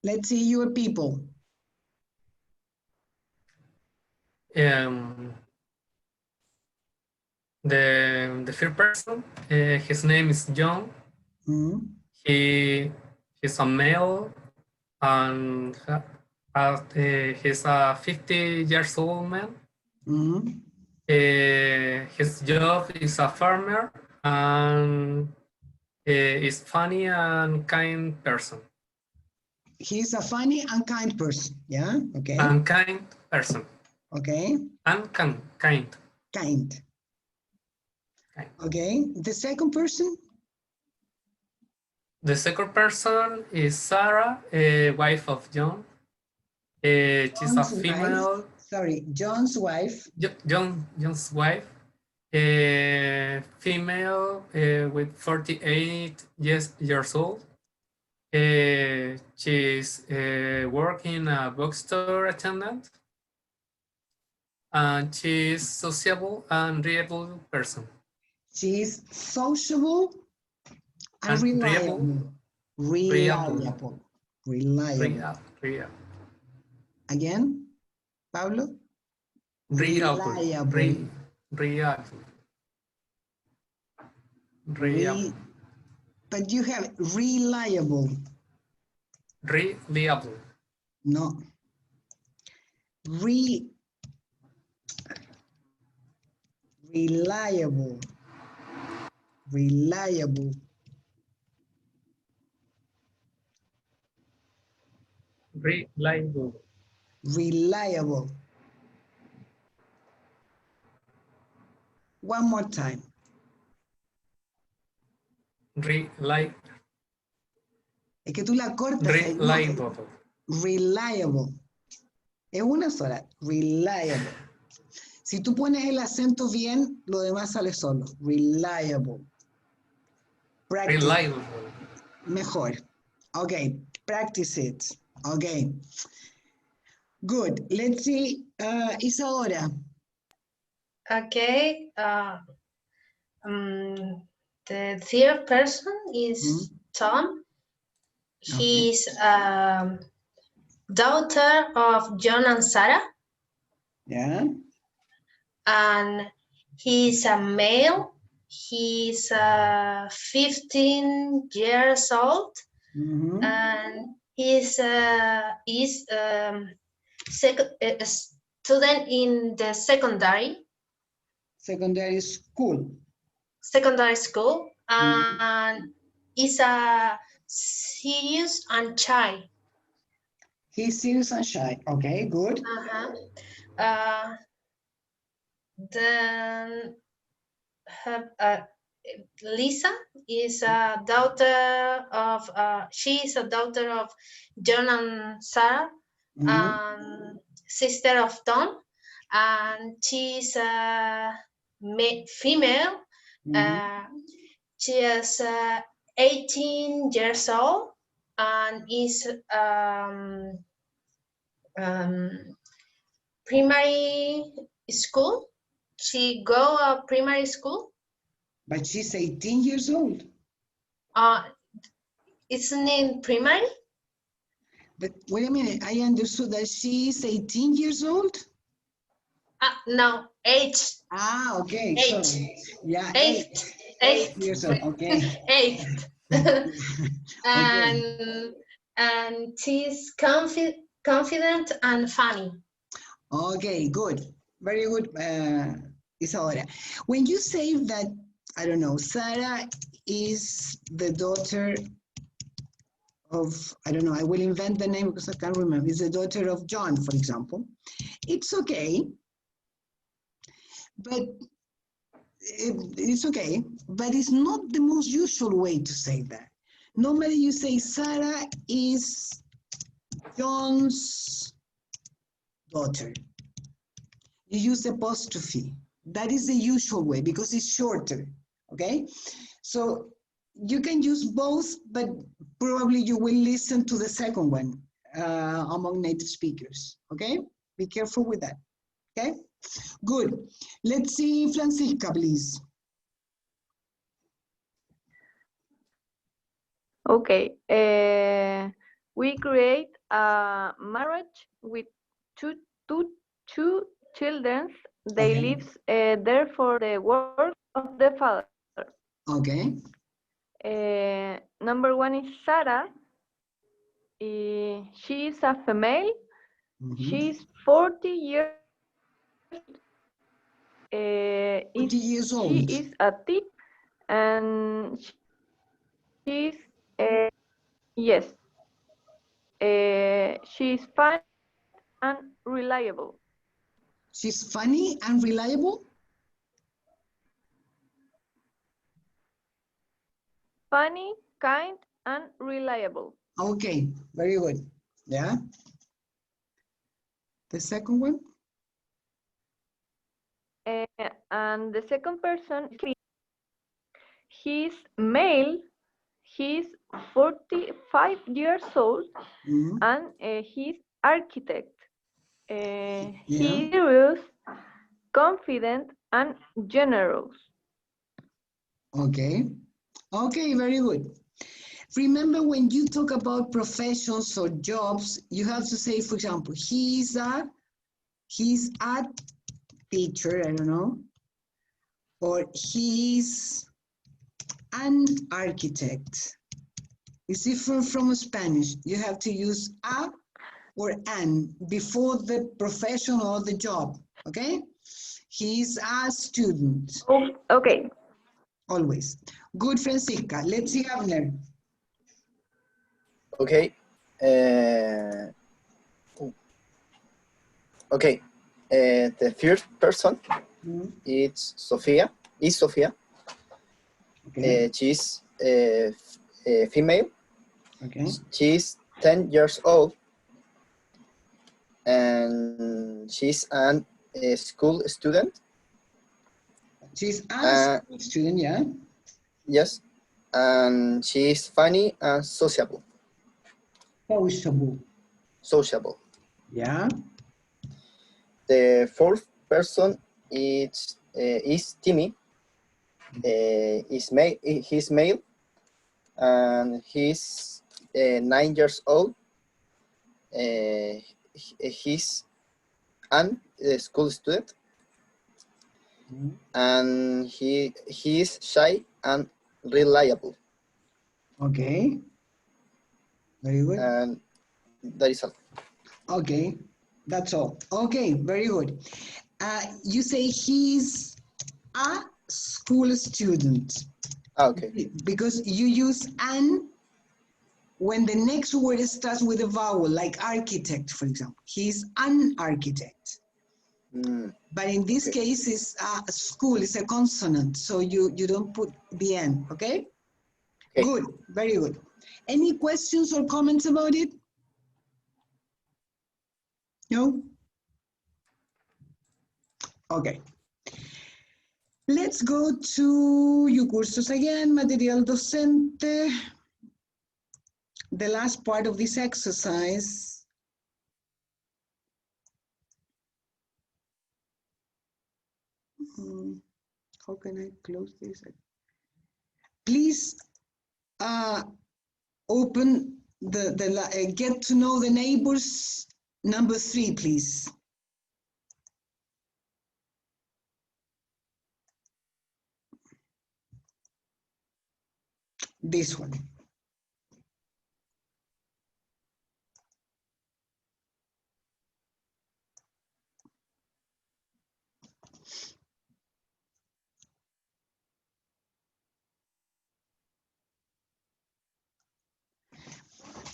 Let's see your people. The first person, his name is John. Mm. He's a male and he's a 50 years old man. Mm. His job is a farmer and is funny and kind person. He's a funny and kind person. Yeah. Okay. And kind person. Okay. And kind. Kind. Kind. Okay. The second person? The second person is Sarah, wife of John. She's a John's female. Wife. Sorry, John's wife. John's wife. Female with 48 years old. She's working a bookstore attendant. And she's sociable and reliable person. She's sociable and reliable. Reliable. Again, Pablo? Reliable. But you have reliable. Reliable. No. Reliable. Reliable. Reliable. Reliable. One more time. Reliable. Es que tú la cortas. Reliable. Reliable. Es una sola. Reliable. Si tú pones el acento bien, lo demás sale solo. Reliable. Practice. Reliable. Mejor. Okay, practice it. Okay. Good. Let's see, Isadora. Okay. The third person is Tom. He's daughter of John and Sarah. Yeah. And he's a male. He's 15 years old. Mm-hmm. And he's a student in the secondary school. And is a serious and shy. He's serious and shy. Okay, good. Then Lisa is a daughter of she is a daughter of John and Sarah, and sister of Tom, and she's a female. She is 18 years old and is primary school. She go primary school. But she's 18 years old. Isn't it primary? But wait a minute, I understood that she's 18 years old? No, 8. Okay. 8. So, yeah, 8. 8 years old, okay. 8. Okay. And she's confident and funny. Okay, good. Very good, Isadora. When you say that, I don't know, Sarah is the daughter of, I don't know, I will invent the name because I can't remember. Is the daughter of John, for example. It's okay. But it's okay. But it's not the most usual way to say that. Normally you say Sarah is John's daughter. You use apostrophe. That is the usual way because it's shorter, okay? So you can use both, but probably you will listen to the second one among native speakers, okay? Be careful with that, okay? Good. Let's see Francisca, please. Okay. We create a marriage with two children. They live there for the work of the father. Okay. number one is Sarah. She is a female. She's 40 years. 40 years old. She is a tip, and she's yes. She's fun and reliable. She's funny and reliable. Funny, kind, and reliable. Okay, very good. Yeah. The second one? And the second person, he's male, he's 45 years old, and he's architect. He's serious, confident, and generous. Okay. Okay, very good. Remember, when you talk about professions or jobs, you have to say, for example, he's a teacher, I don't know, or he's an architect. It's different from Spanish. You have to use a or an before the profession or the job, okay? He's a student. Oh, okay. Always. Good, Francisca. Let's see, Abner. Okay. Okay. The first person is Sophia. Okay. She's female. Okay. She's 10 years old. And she's a school student. She's a school student, yeah? Yes. And she's funny and sociable. Sociable. Yeah. The fourth person is Timmy. He's male, and he's 9 years old. He's a school student, and he is shy and reliable. Okay. Very good. And that is all. Okay, that's all. Okay, very good. You say he's a school student. Okay. Because you use an when the next word starts with a vowel, like architect, for example. He's an architect. But in this case, it's a school, it's a consonant, so you don't put the N, okay? Good, very good. Any questions or comments about it? No? Okay. Let's go to your cursos again, material docente. The last part of this exercise. How can I close this? Please open the get to know the neighbors number 3, please. This one.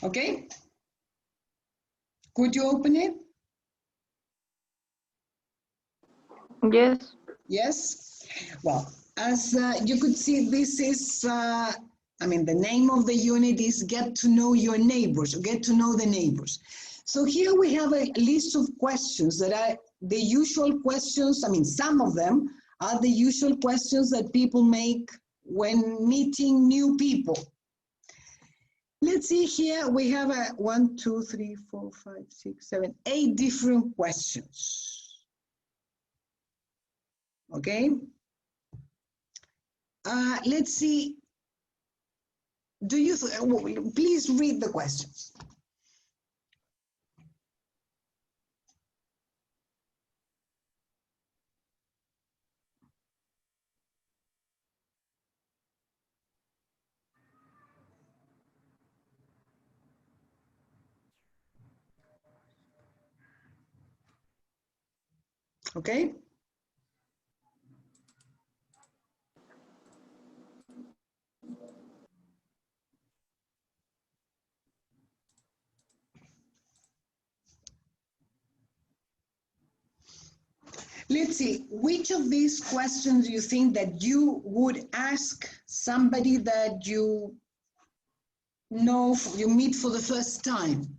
Okay? Could you open it? Yes. Yes? Well, as you could see, this is, the name of the unit is Get to Know Your Neighbors, Get to Know the Neighbors. So here we have a list of questions that are the usual questions. Some of them are the usual questions that people make when meeting new people. Let's see here, we have 1, 2, 3, 4, 5, 6, 7, 8 different questions. Okay? Let's see. Please read the questions. Okay? Let's see, which of these questions do you think that you would ask somebody that you know, you meet for the first time?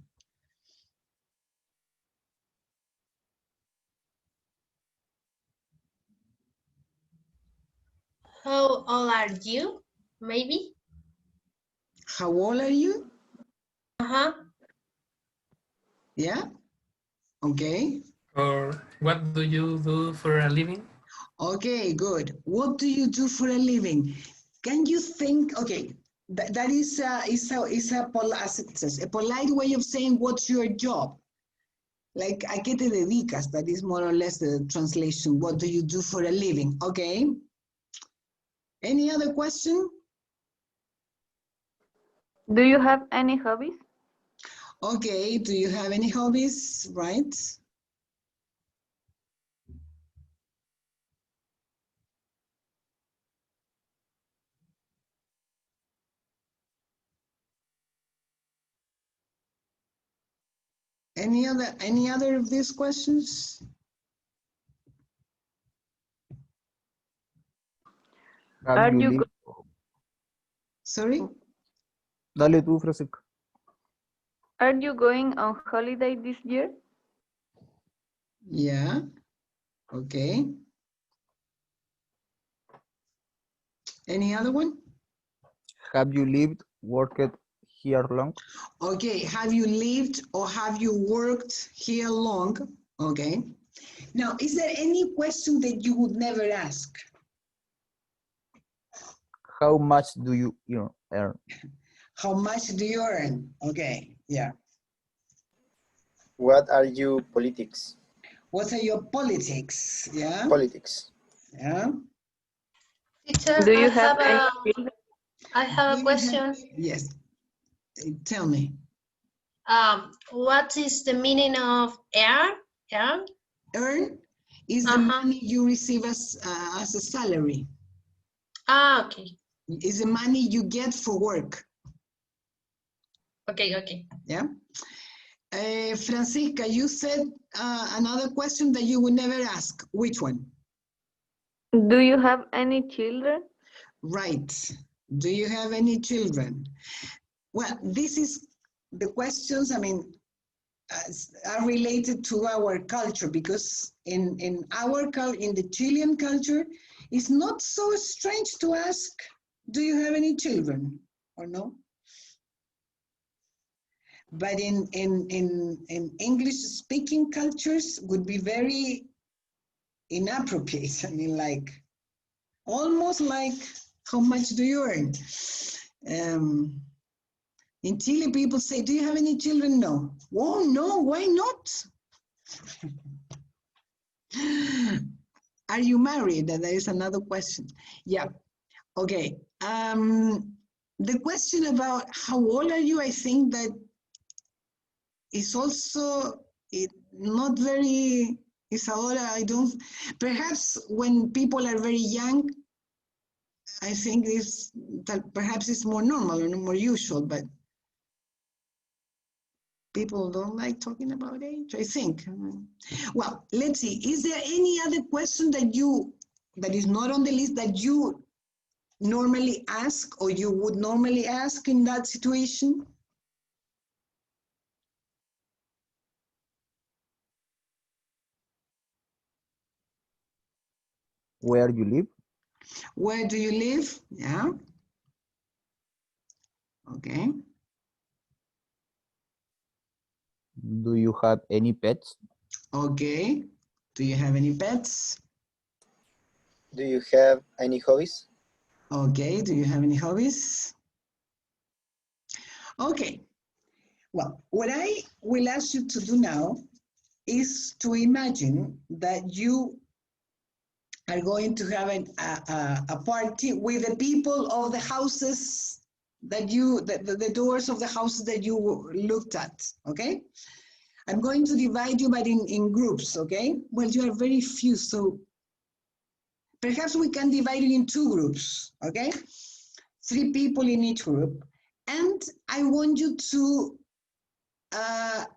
How old are you? Maybe. How old are you? Uh-huh. Yeah? Okay. Or what do you do for a living? Okay, good. What do you do for a living? Can you think, okay, that is as it says, a polite way of saying what's your job? Like, ¿a qué te dedicas? That is more or less the translation. What do you do for a living? Okay. Any other question? Do you have any hobbies? Okay, do you have any hobbies? Right. Any other of these questions? Are you Sorry? Dale tú, Francisco. Are you going on holiday this year? Yeah. Okay. Any other one? Have you lived, worked here long? Okay, have you lived or have you worked here long? Okay. Now, is there any question that you would never ask? How much do you earn? How much do you earn? Okay, yeah. What are your politics? What are your politics? Yeah. Politics. Yeah. Teacher, Do you have any children? I have a question. Yes. Tell me. What is the meaning of earn? Earn? Earn is the money you receive as a salary. Ah, okay. Is the money you get for work. Okay, okay. Yeah. Francisca, you said another question that you would never ask. Which one? Do you have any children? Right. Do you have any children? Well, this is the questions, I mean, are related to our culture because in the Chilean culture, it's not so strange to ask, do you have any children or no? But in English-speaking cultures would be very inappropriate. I mean, like, almost like, how much do you earn? In Chile, people say, do you have any children? No. Oh, no, why not? Are you married? That is another question. Yeah, okay. The question about how old are you, I think that is also not very, Isadora, I don't, perhaps when people are very young, I think that perhaps it's more normal or more usual, but people don't like talking about age, I think. Well, let's see. Is there any other question that is not on the list that you normally ask or you would normally ask in that situation? Where you live? Where do you live? Yeah. Okay. Do you have any pets? Okay. Do you have any pets? Do you have any hobbies? Okay. Do you have any hobbies? Okay. Well, what I will ask you to do now is to imagine that you are going to have a party with the people of the houses that the doors of the houses that you looked at, okay? I'm going to divide you, but in groups, okay? Well, you are very few, so perhaps we can divide it in 2 groups, okay? 3 people in each group. And I want you to, I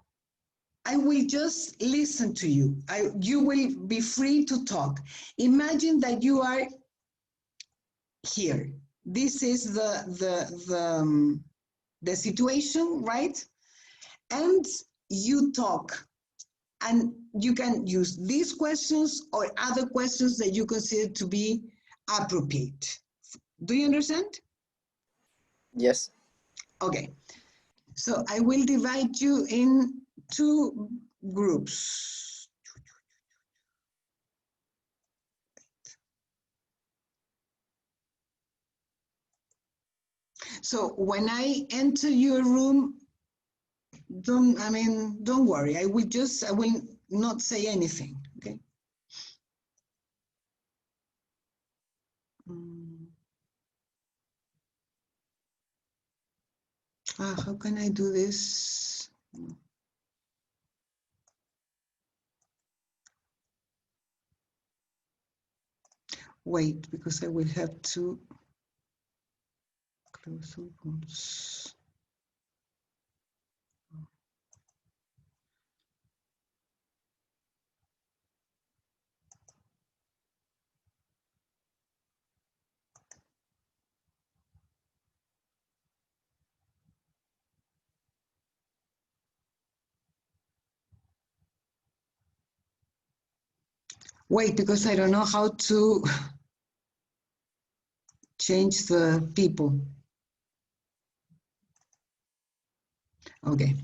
will just listen to you. You will be free to talk. Imagine that you are here. This is the situation, right? And you talk. And you can use these questions or other questions that you consider to be appropriate. Do you understand? Yes. Okay. So I will divide you in 2 groups. So when I enter your room, don't worry. I will not say anything, okay? How can I do this? Wait, because I will have to close opens. Wait, because I don't know how to change the people. Okay.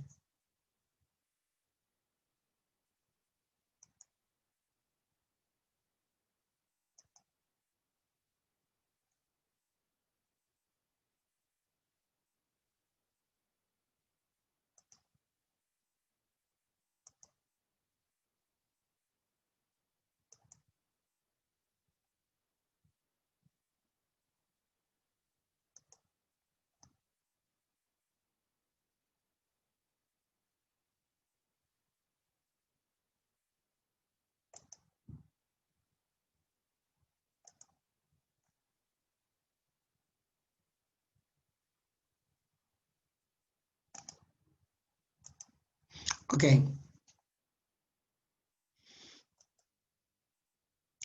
Okay.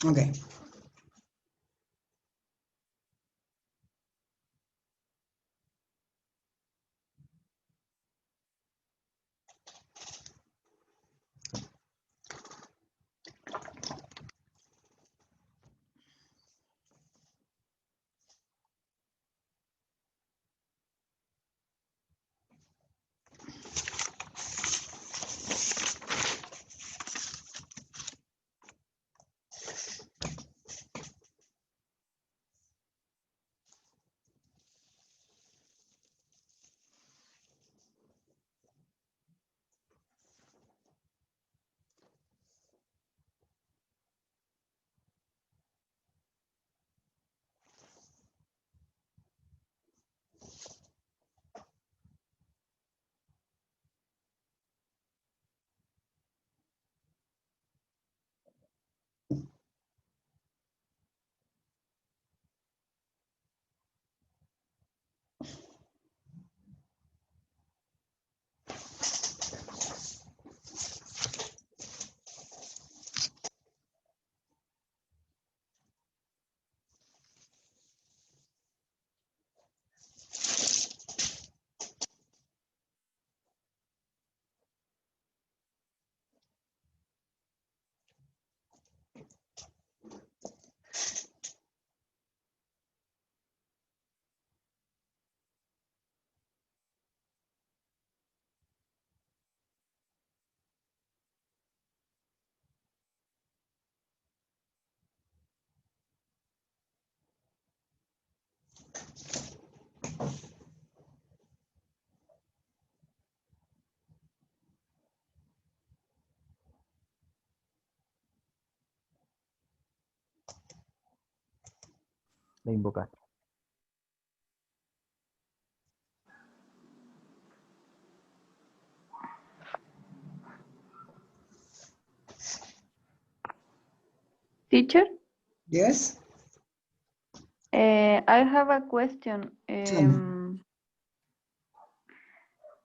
Okay. La invocar. Teacher, Yes? I have a question. Tell me.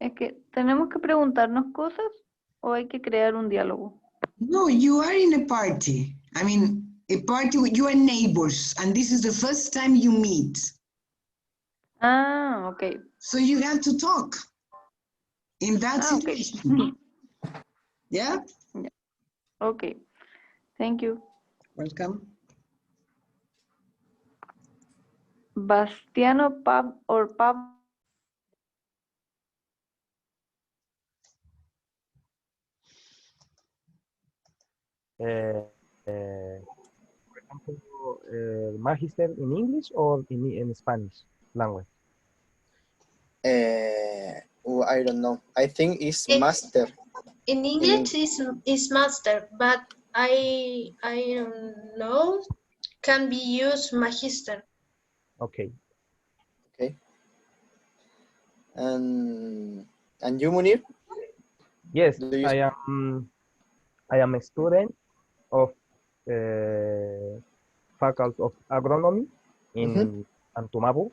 Es que tenemos que preguntarnos cosas o hay que crear un diálogo. No, you are in a party. I mean, a party with you are neighbors, and this is the first time you meet. Ah, okay. So you have to talk in that Okay. situation. Yeah? Okay. Thank you. Welcome. Bastiano, Pab, or Pab. For example, magister in English or in Spanish language? I don't know. I think it's It's- master. In English is master, but I don't know. Can be used magister. Okay. Okay. And you, Munir? Yes, Do you I am a student of Faculty of Agronomy in Antumabu.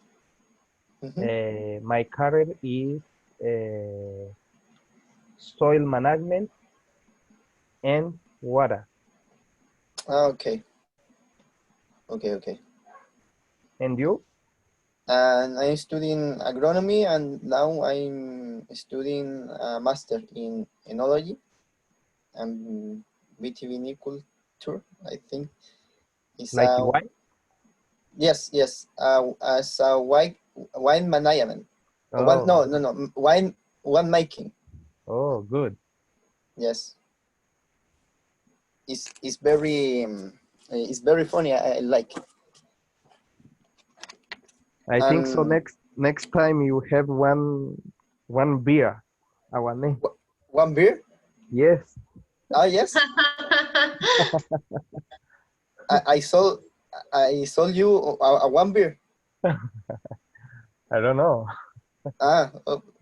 My career is soil management and water. Okay. Okay. And you? And I'm studying agronomy, and now I'm studying a master in enology and vitiviniculture. I think it's Like wine? Yes. As a wine management. Oh, No. Wine making. oh, good. Yes. It's very funny. I like. I think so. Next time you have one beer. Our name. One beer? Yes. Yes. I sold you a one beer. I don't know.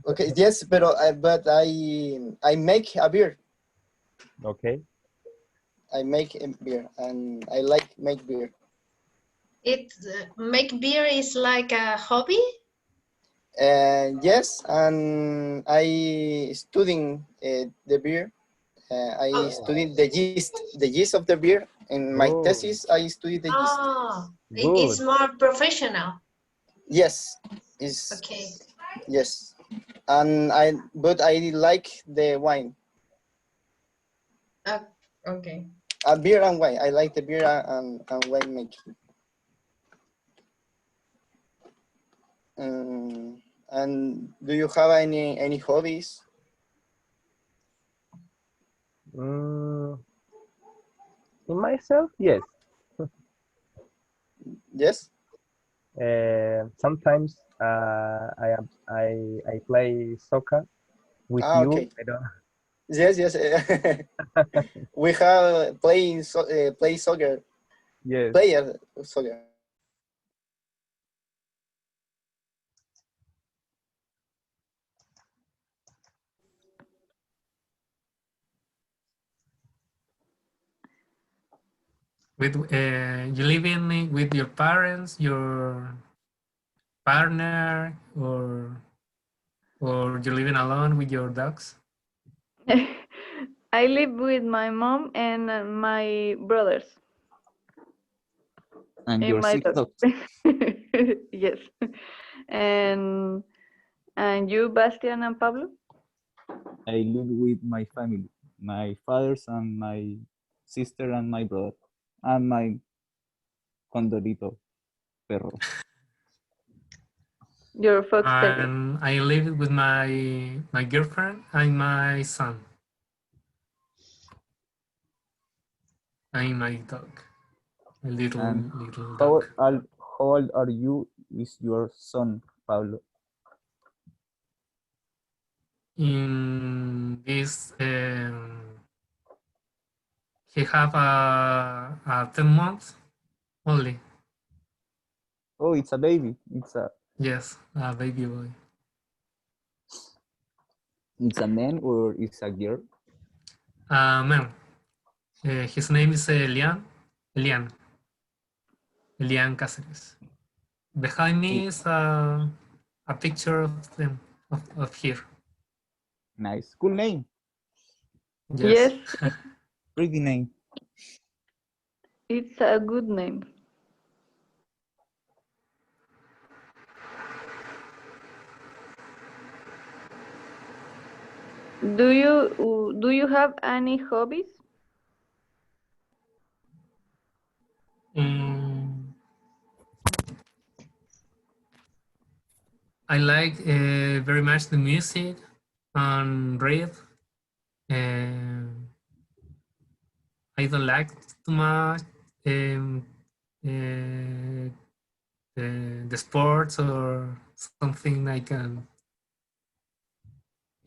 Okay. Yes, but I make a beer. Okay. I make a beer, and I like make beer. It make beer is like a hobby. Yes, and I studying the beer. I studied the yeast of the beer. In my thesis, I studied the yeast. Oh, Good. it's more professional. Yes, is Okay. yes, and I like the wine. Okay. Beer and wine. I like the beer and wine making. And do you have any hobbies? In myself, yes. Yes. Sometimes I play soccer with you. Okay. I don't. Yes. We have play soccer. Yes. Player soccer. With you live in with your parents, your partner, or you living alone with your dogs? I live with my mom and my brothers. And your my 6 dog. dogs. Yes. And you, Bastian and Pablo? I live with my family, my fathers and my sister and my brother, and my condorito perro. Your fox terrier. And I live with my girlfriend and my son. And my dog. A little How dog. old are you? Is your son, Pablo? In this he have a 10 months only. Oh, it's a baby. Yes, a baby boy. It's a man or it's a girl? Man, his name is Lian, Elian. Elian Cáceres. Behind me is a picture of them, of here. Nice. Cool name. Yes. Yes, Pretty name. it's a good name. Do you have any hobbies? I like very much the music and read. I don't like too much uh, the sports or something I can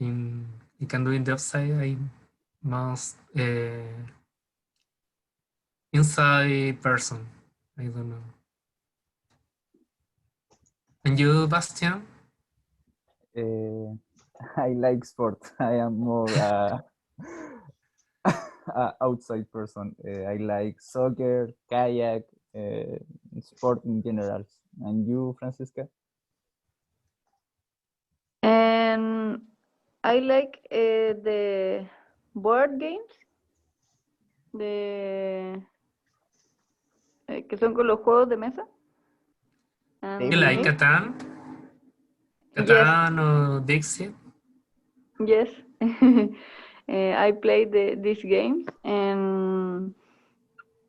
I can do in the outside. I must inside person. I don't know. And you, Bastian? I like sports. I am more outside person. I like soccer, kayak, sport in general. And you, Francisca? And I like the board games, que son con los juegos de mesa. You Table like games? Catan? Yes, Catan or Dixit? yes. I play these games, and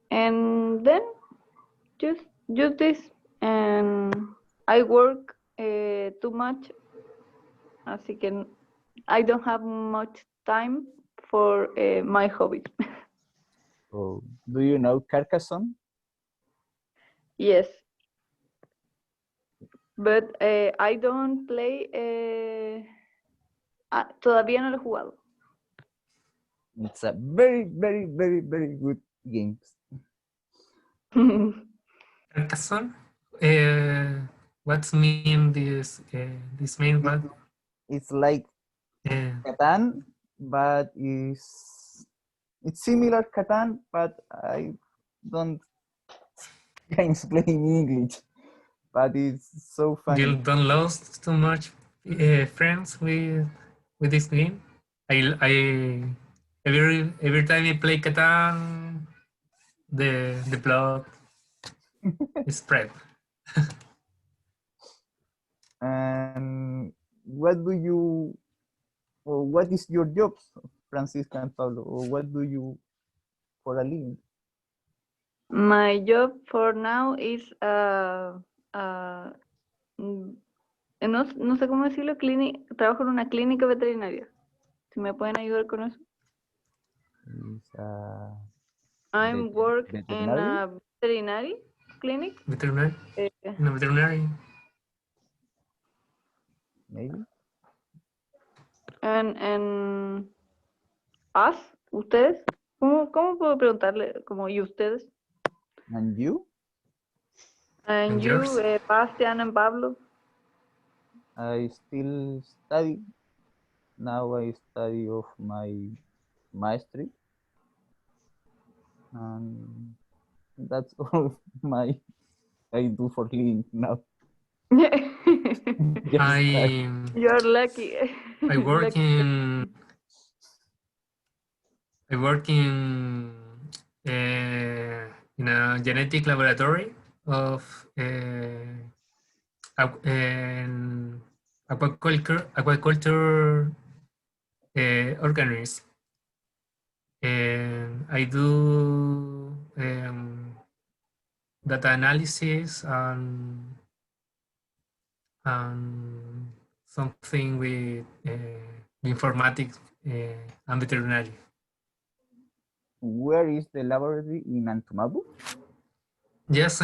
then just this, and I work too much, así que I don't have much time for my hobbies. Oh, do you know Carcassonne? Yes, but I don't play. Todavía no lo he jugado. It's a very, very, very, very good game. Carcassonne? What's mean this main what? It's like Catan, but it's similar Catan, but I don't games play in English. But it's so funny. You don't lose too much friends with this game. I every time I play Catan, the plot is spread. And what is your job, Francisca and Pablo? Or what do you for a living? My job for now is no sé cómo decirlo, trabajo en una clínica veterinaria. Si me pueden ayudar con eso. I'm work in a veterinary clinic. Veterinary? In a veterinary? Maybe. And us, ustedes, ¿cómo puedo preguntarle como y ustedes? And you? And And you, yours? Bastian and Pablo? I still study. Now I study of my mastery. And that's all I do for living now. You're lucky. I work in in a genetic laboratory of aquaculture organisms. And I do data analysis and something with informatics and veterinary. Where is the laboratory in Antumabu? Yes,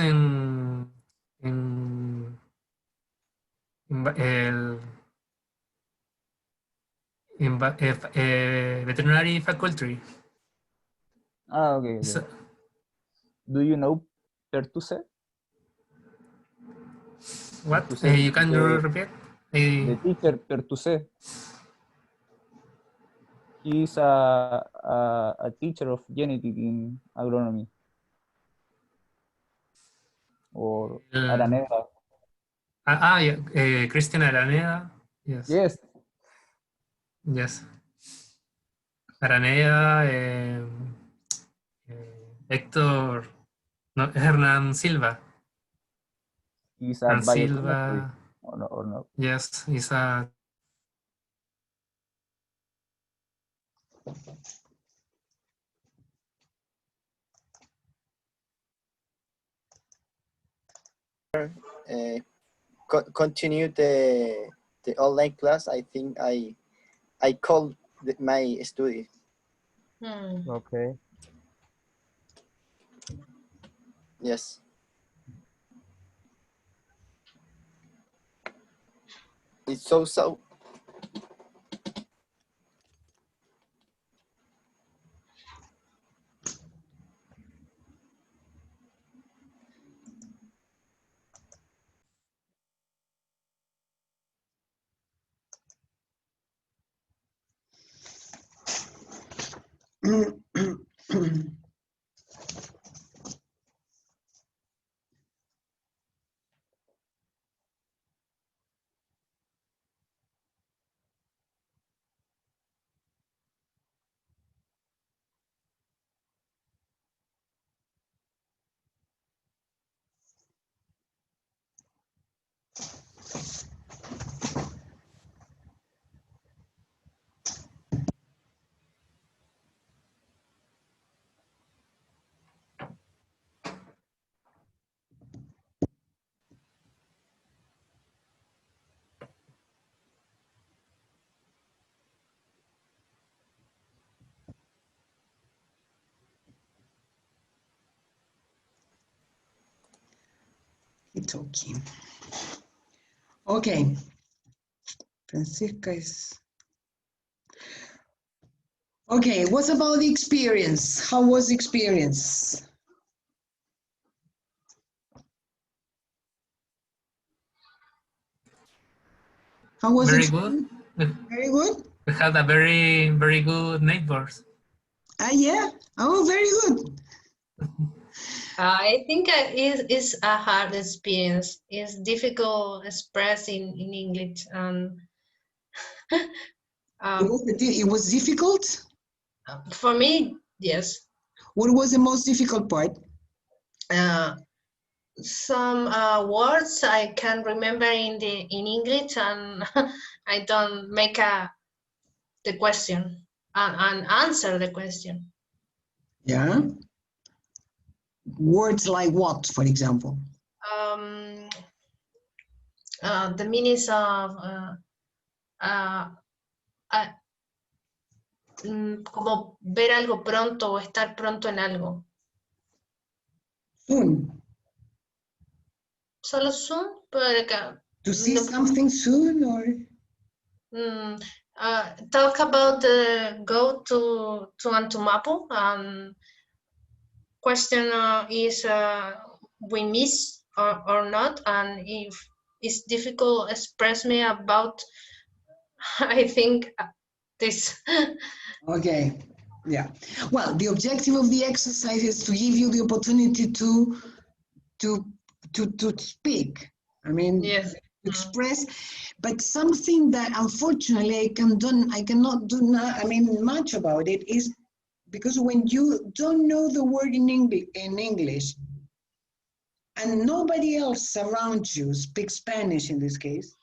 veterinary faculty. Okay. So, do you know Pertuse? what? Pertuse, You can repeat? The teacher Pertuse. He's a teacher of genetics in agronomy. or Araneda. Yeah, Christian Araneda. Yes. Yes. Yes. Araneda, Héctor, no, Hernán Silva. He's a Hernán biochemistry. Silva, Or no. yes, is a Continue the online class. I think I called my study. Okay. Yes. It's so. It's okay. Okay. Francisca is... Okay, what's about the experience? How was the experience? How was very it? good. Very good? We had a very good neighbors. Yeah. Oh, very good. I think it's a hard experience. It's difficult expressing in English. It was difficult? For me, yes. What was the most difficult part? Some words I can remember in English, and I don't make the question and answer the question. Yeah. Words like what, for example? The meanings of como ver algo pronto o estar pronto en algo. Soon. Solo soon, pero To see something soon, or? Talk about go to Antumapo. Question is we miss or not, and if it's difficult, express me about. I think this. Okay. Yeah. Well, the objective of the exercise is to give you the opportunity to speak. I mean, Yes. Express, but something that unfortunately I cannot do much about it is because when you don't know the word in English and nobody else around you speaks Spanish in this case,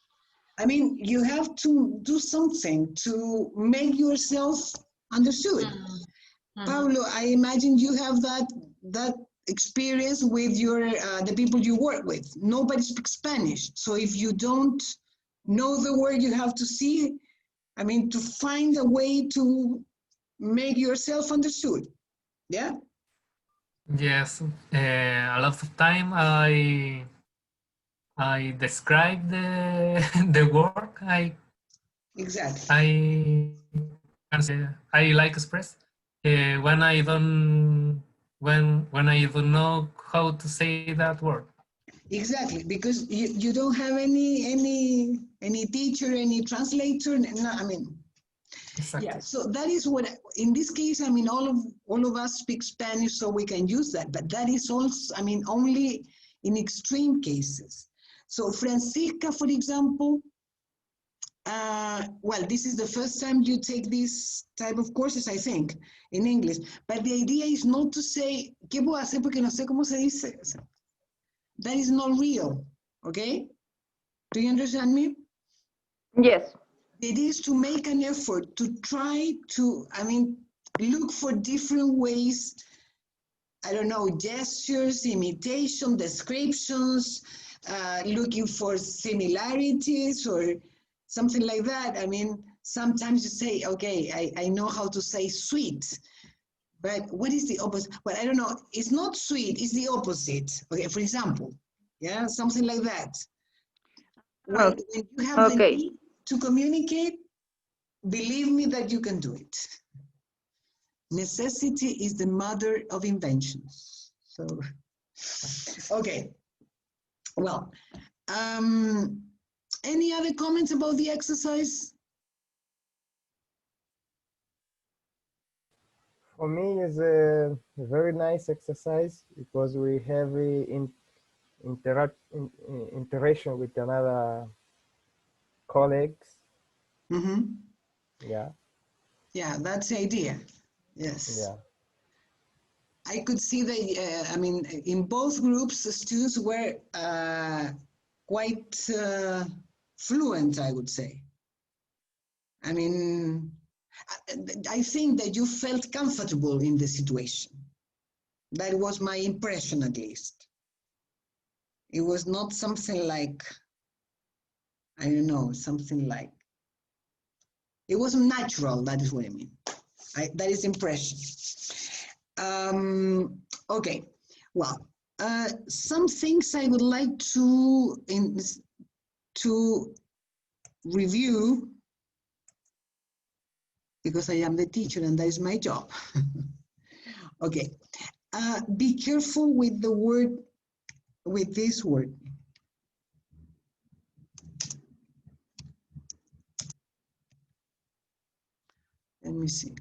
I mean, you have to do something to make yourself understood. Pablo, I imagine you have that experience with the people you work with. Nobody speaks Spanish. So if you don't know the word, you have to see, to find a way to make yourself understood. Yeah? Yes, a lot of time I describe the work exactly. I like express when I don't know how to say that word. Exactly, because you don't have any teacher, any translator. Exactly. Yeah. So that is what in this case. All of us speak Spanish, so we can use that. But that is also, only in extreme cases. So Francisca, for example, well, this is the first time you take this type of courses, I think, in English. But the idea is not to say, ¿qué puedo hacer porque no sé cómo se dice? That is not real, okay? Do you understand me? Yes. The idea is to make an effort to try to, I mean, look for different ways, I don't know, gestures, imitation, descriptions, looking for similarities or something like that. I mean, sometimes you say, okay, I know how to say sweet, but what is the opposite? Well, I don't know. It's not sweet, it's the opposite. Okay, for example, yeah, something like that. When you have the need to communicate, believe me that you can do it. Necessity is the mother of inventions. So, okay. Well, any other comments about the exercise? For me, it's a very nice exercise because we have interaction with another colleagues. Mm-hmm. Yeah. Yeah, that's the idea. Yes. Yeah. I could see that, I mean, in both groups, the students were quite fluent, I would say. I mean, I think that you felt comfortable in the situation. That was my impression, at least. It was not something like, I don't know, something like, it wasn't natural, that is what I mean. That is impression. Okay, well, some things I would like to review, because I am the teacher and that is my job. Okay, be careful with the word, with this word. Let me see.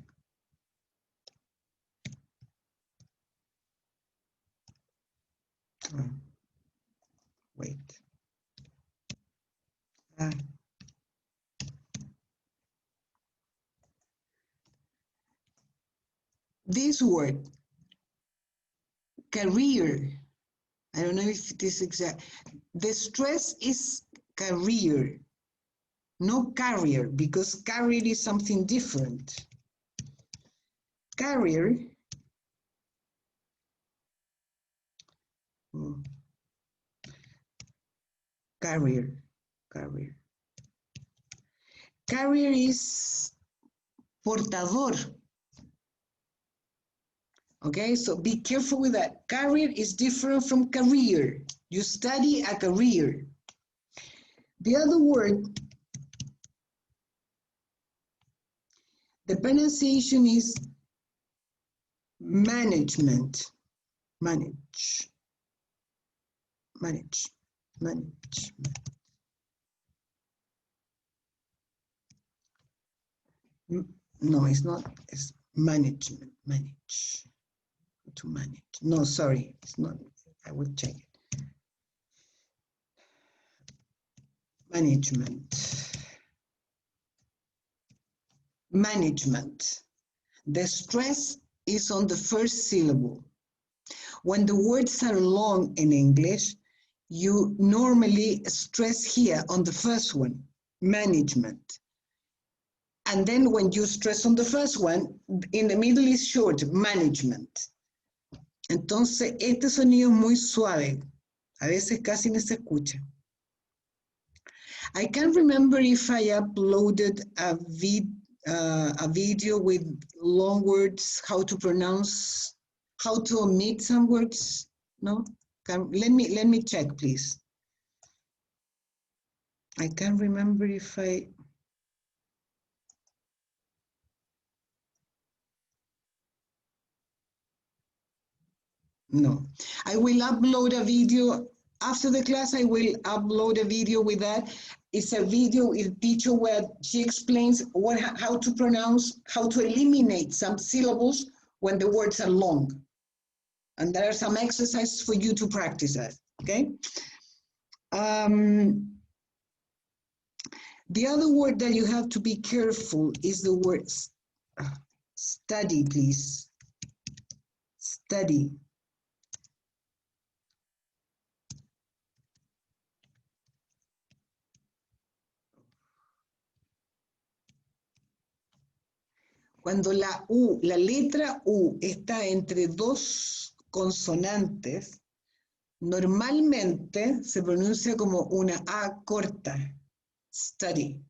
Wait. This word, career. I don't know if it is exact. The stress is career, no carrier, because carrier is something different. Carrier. Carrier. Carrier is portador. Okay, so be careful with that. Career is different from career. You study a career. The other word, the pronunciation is management. Management. No, it's not. It's management. To manage. No, sorry, it's not. I will check it. Management. The stress is on the first syllable. When the words are long in English, you normally stress here on the first one, management. And then when you stress on the first one, in the middle is short, management. Entonces, este sonido es muy suave. A veces casi no se escucha. I can't remember if I uploaded a video with long words, how to pronounce, how to omit some words. No? Let me check, please. I can't remember if I... No, I will upload a video after the class. I will upload a video with that. It's a video with teacher where she explains how to pronounce, how to eliminate some syllables when the words are long. And there are some exercises for you to practice that. okay? The other word that you have to be careful is the word study, please. Study. Cuando la U, la letra U está entre dos consonantes, normalmente se pronuncia como una A corta, study.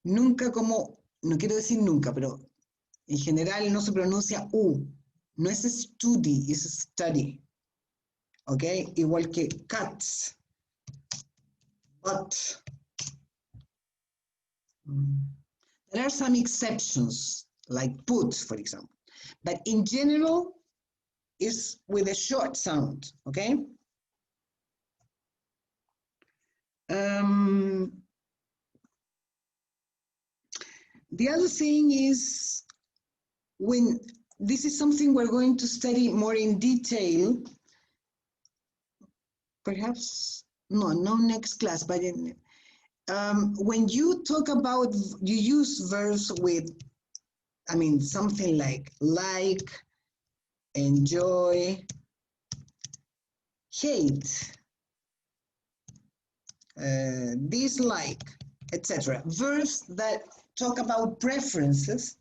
Nunca como, no quiero decir nunca, pero en general no se pronuncia U. No es study, es study. ¿Ok? Igual que cats, but. There are some exceptions, like put, for example. But in general, it's with a short sound, okay? The other thing is, when this is something we're going to study more in detail, perhaps, no next class, but in, when you talk about, you use verbs with, I mean, something like, enjoy, hate, dislike, etc. Verbs that talk about preferences.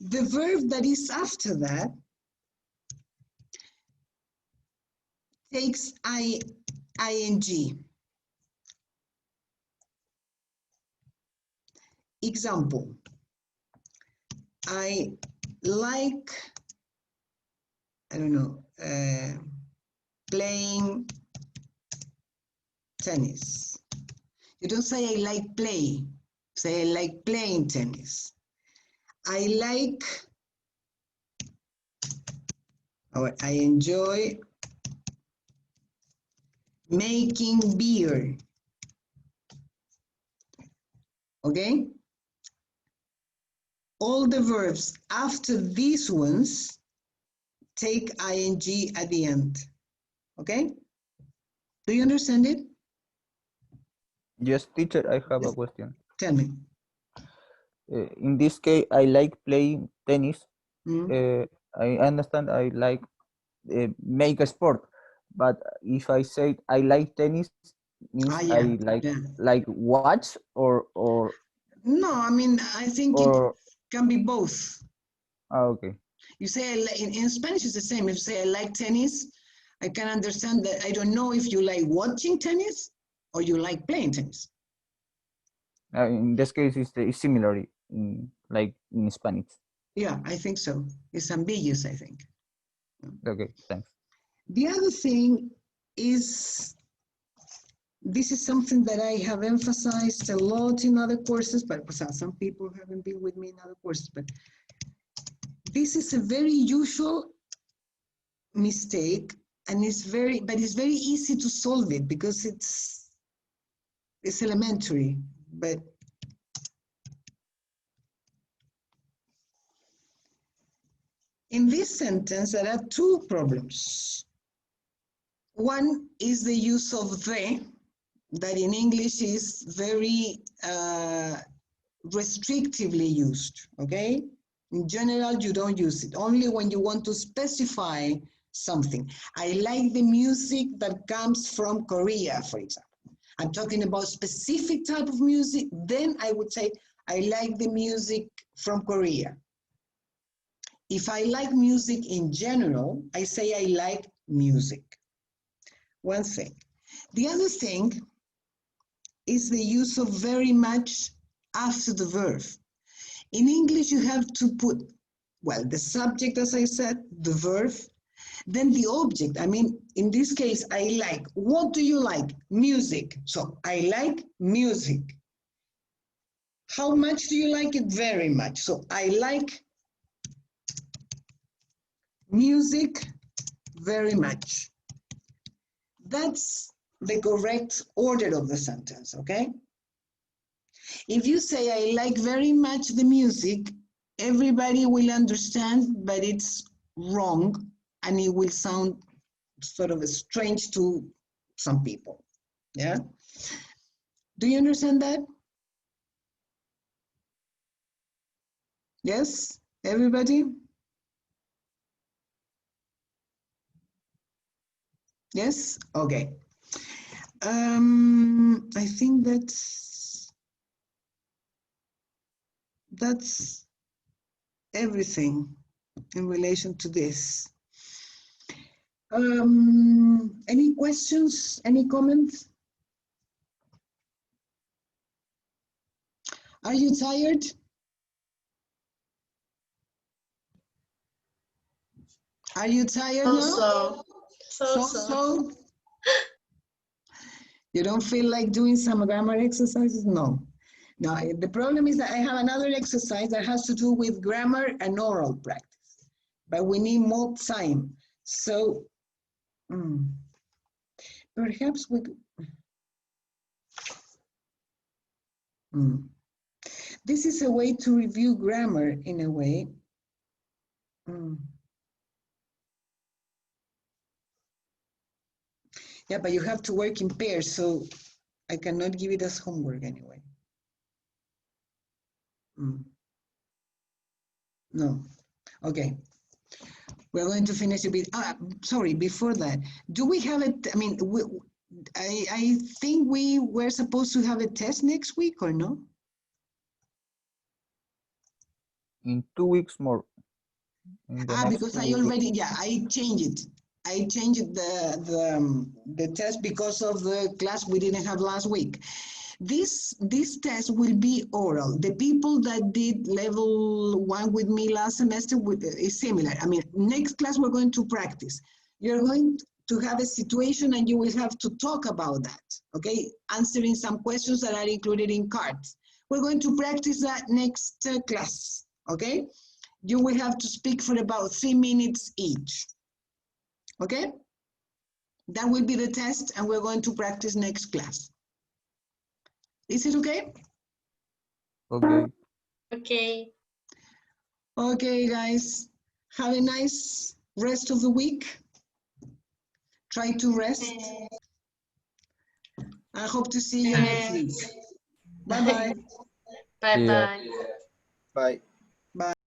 The verb that is after that takes ing. Example, I like, I don't know, playing tennis. You don't say I like play, say I like playing tennis. I like, or I enjoy making beer. Okay? All the verbs after these ones take ing at the end. Okay? Do you understand it? Yes, teacher, I have Yes. a question. Tell me. In this case, I like playing tennis. Mm. I understand I like make a sport, but if I say I like tennis, means Yeah, I like watch or no, I mean, I think it can be both. Okay. You say, in Spanish it's the same. If you say I like tennis, I can understand that. I don't know if you like watching tennis or you like playing tennis. In this case, it's similar, like in Spanish. Yeah, I think so. It's ambiguous, I think. Okay, thanks. The other thing is, this is something that I have emphasized a lot in other courses, but some people haven't been with me in other courses, but this is a very usual mistake, and it's very easy to solve it because it's elementary, but in this sentence, there are two problems. One is the use of the, that in English is very restrictively used, okay? In general, you don't use it, only when you want to specify something. I like the music that comes from Korea, for example. I'm talking about specific type of music, then I would say, I like the music from Korea. If I like music in general, I say I like music. One thing. The other thing is the use of very much after the verb. In English, you have to put, well, the subject, as I said, the verb, then the object. I mean, in this case, I like. What do you like? Music. So I like music. How much do you like it? Very much. So I like music very much. That's the correct order of the sentence, okay? If you say, I like very much the music, everybody will understand, but it's wrong, and it will sound sort of strange to some people. Yeah. Do you understand that? Yes, everybody? Yes? Okay. I think that's everything in relation to this. Any questions? Any comments? Are you tired? Are you tired now? So. You don't feel like doing some grammar exercises? No. Now, the problem is that I have another exercise that has to do with grammar and oral practice, but we need more time. So, perhaps we could. This is a way to review grammar in a way. Yeah, but you have to work in pairs, so I cannot give it as homework anyway. No. Okay. We're going to finish a bit. Sorry, before that, do we have it? I mean, I think we were supposed to have a test next week, or no? In 2 weeks more. Because I already, I changed it. I changed the test because of the class we didn't have last week. This test will be oral. The people that did level 1 with me last semester is similar. I mean, next class we're going to practice. You're going to have a situation and you will have to talk about that, okay? Answering some questions that are included in cards. We're going to practice that next class, okay? You will have to speak for about 3 minutes each, okay? That will be the test and we're going to practice next class. Is it okay? Okay. Okay. Okay, guys. Have a nice rest of the week. Try to rest. I hope to see you next week. Bye-bye. Bye-bye. Bye.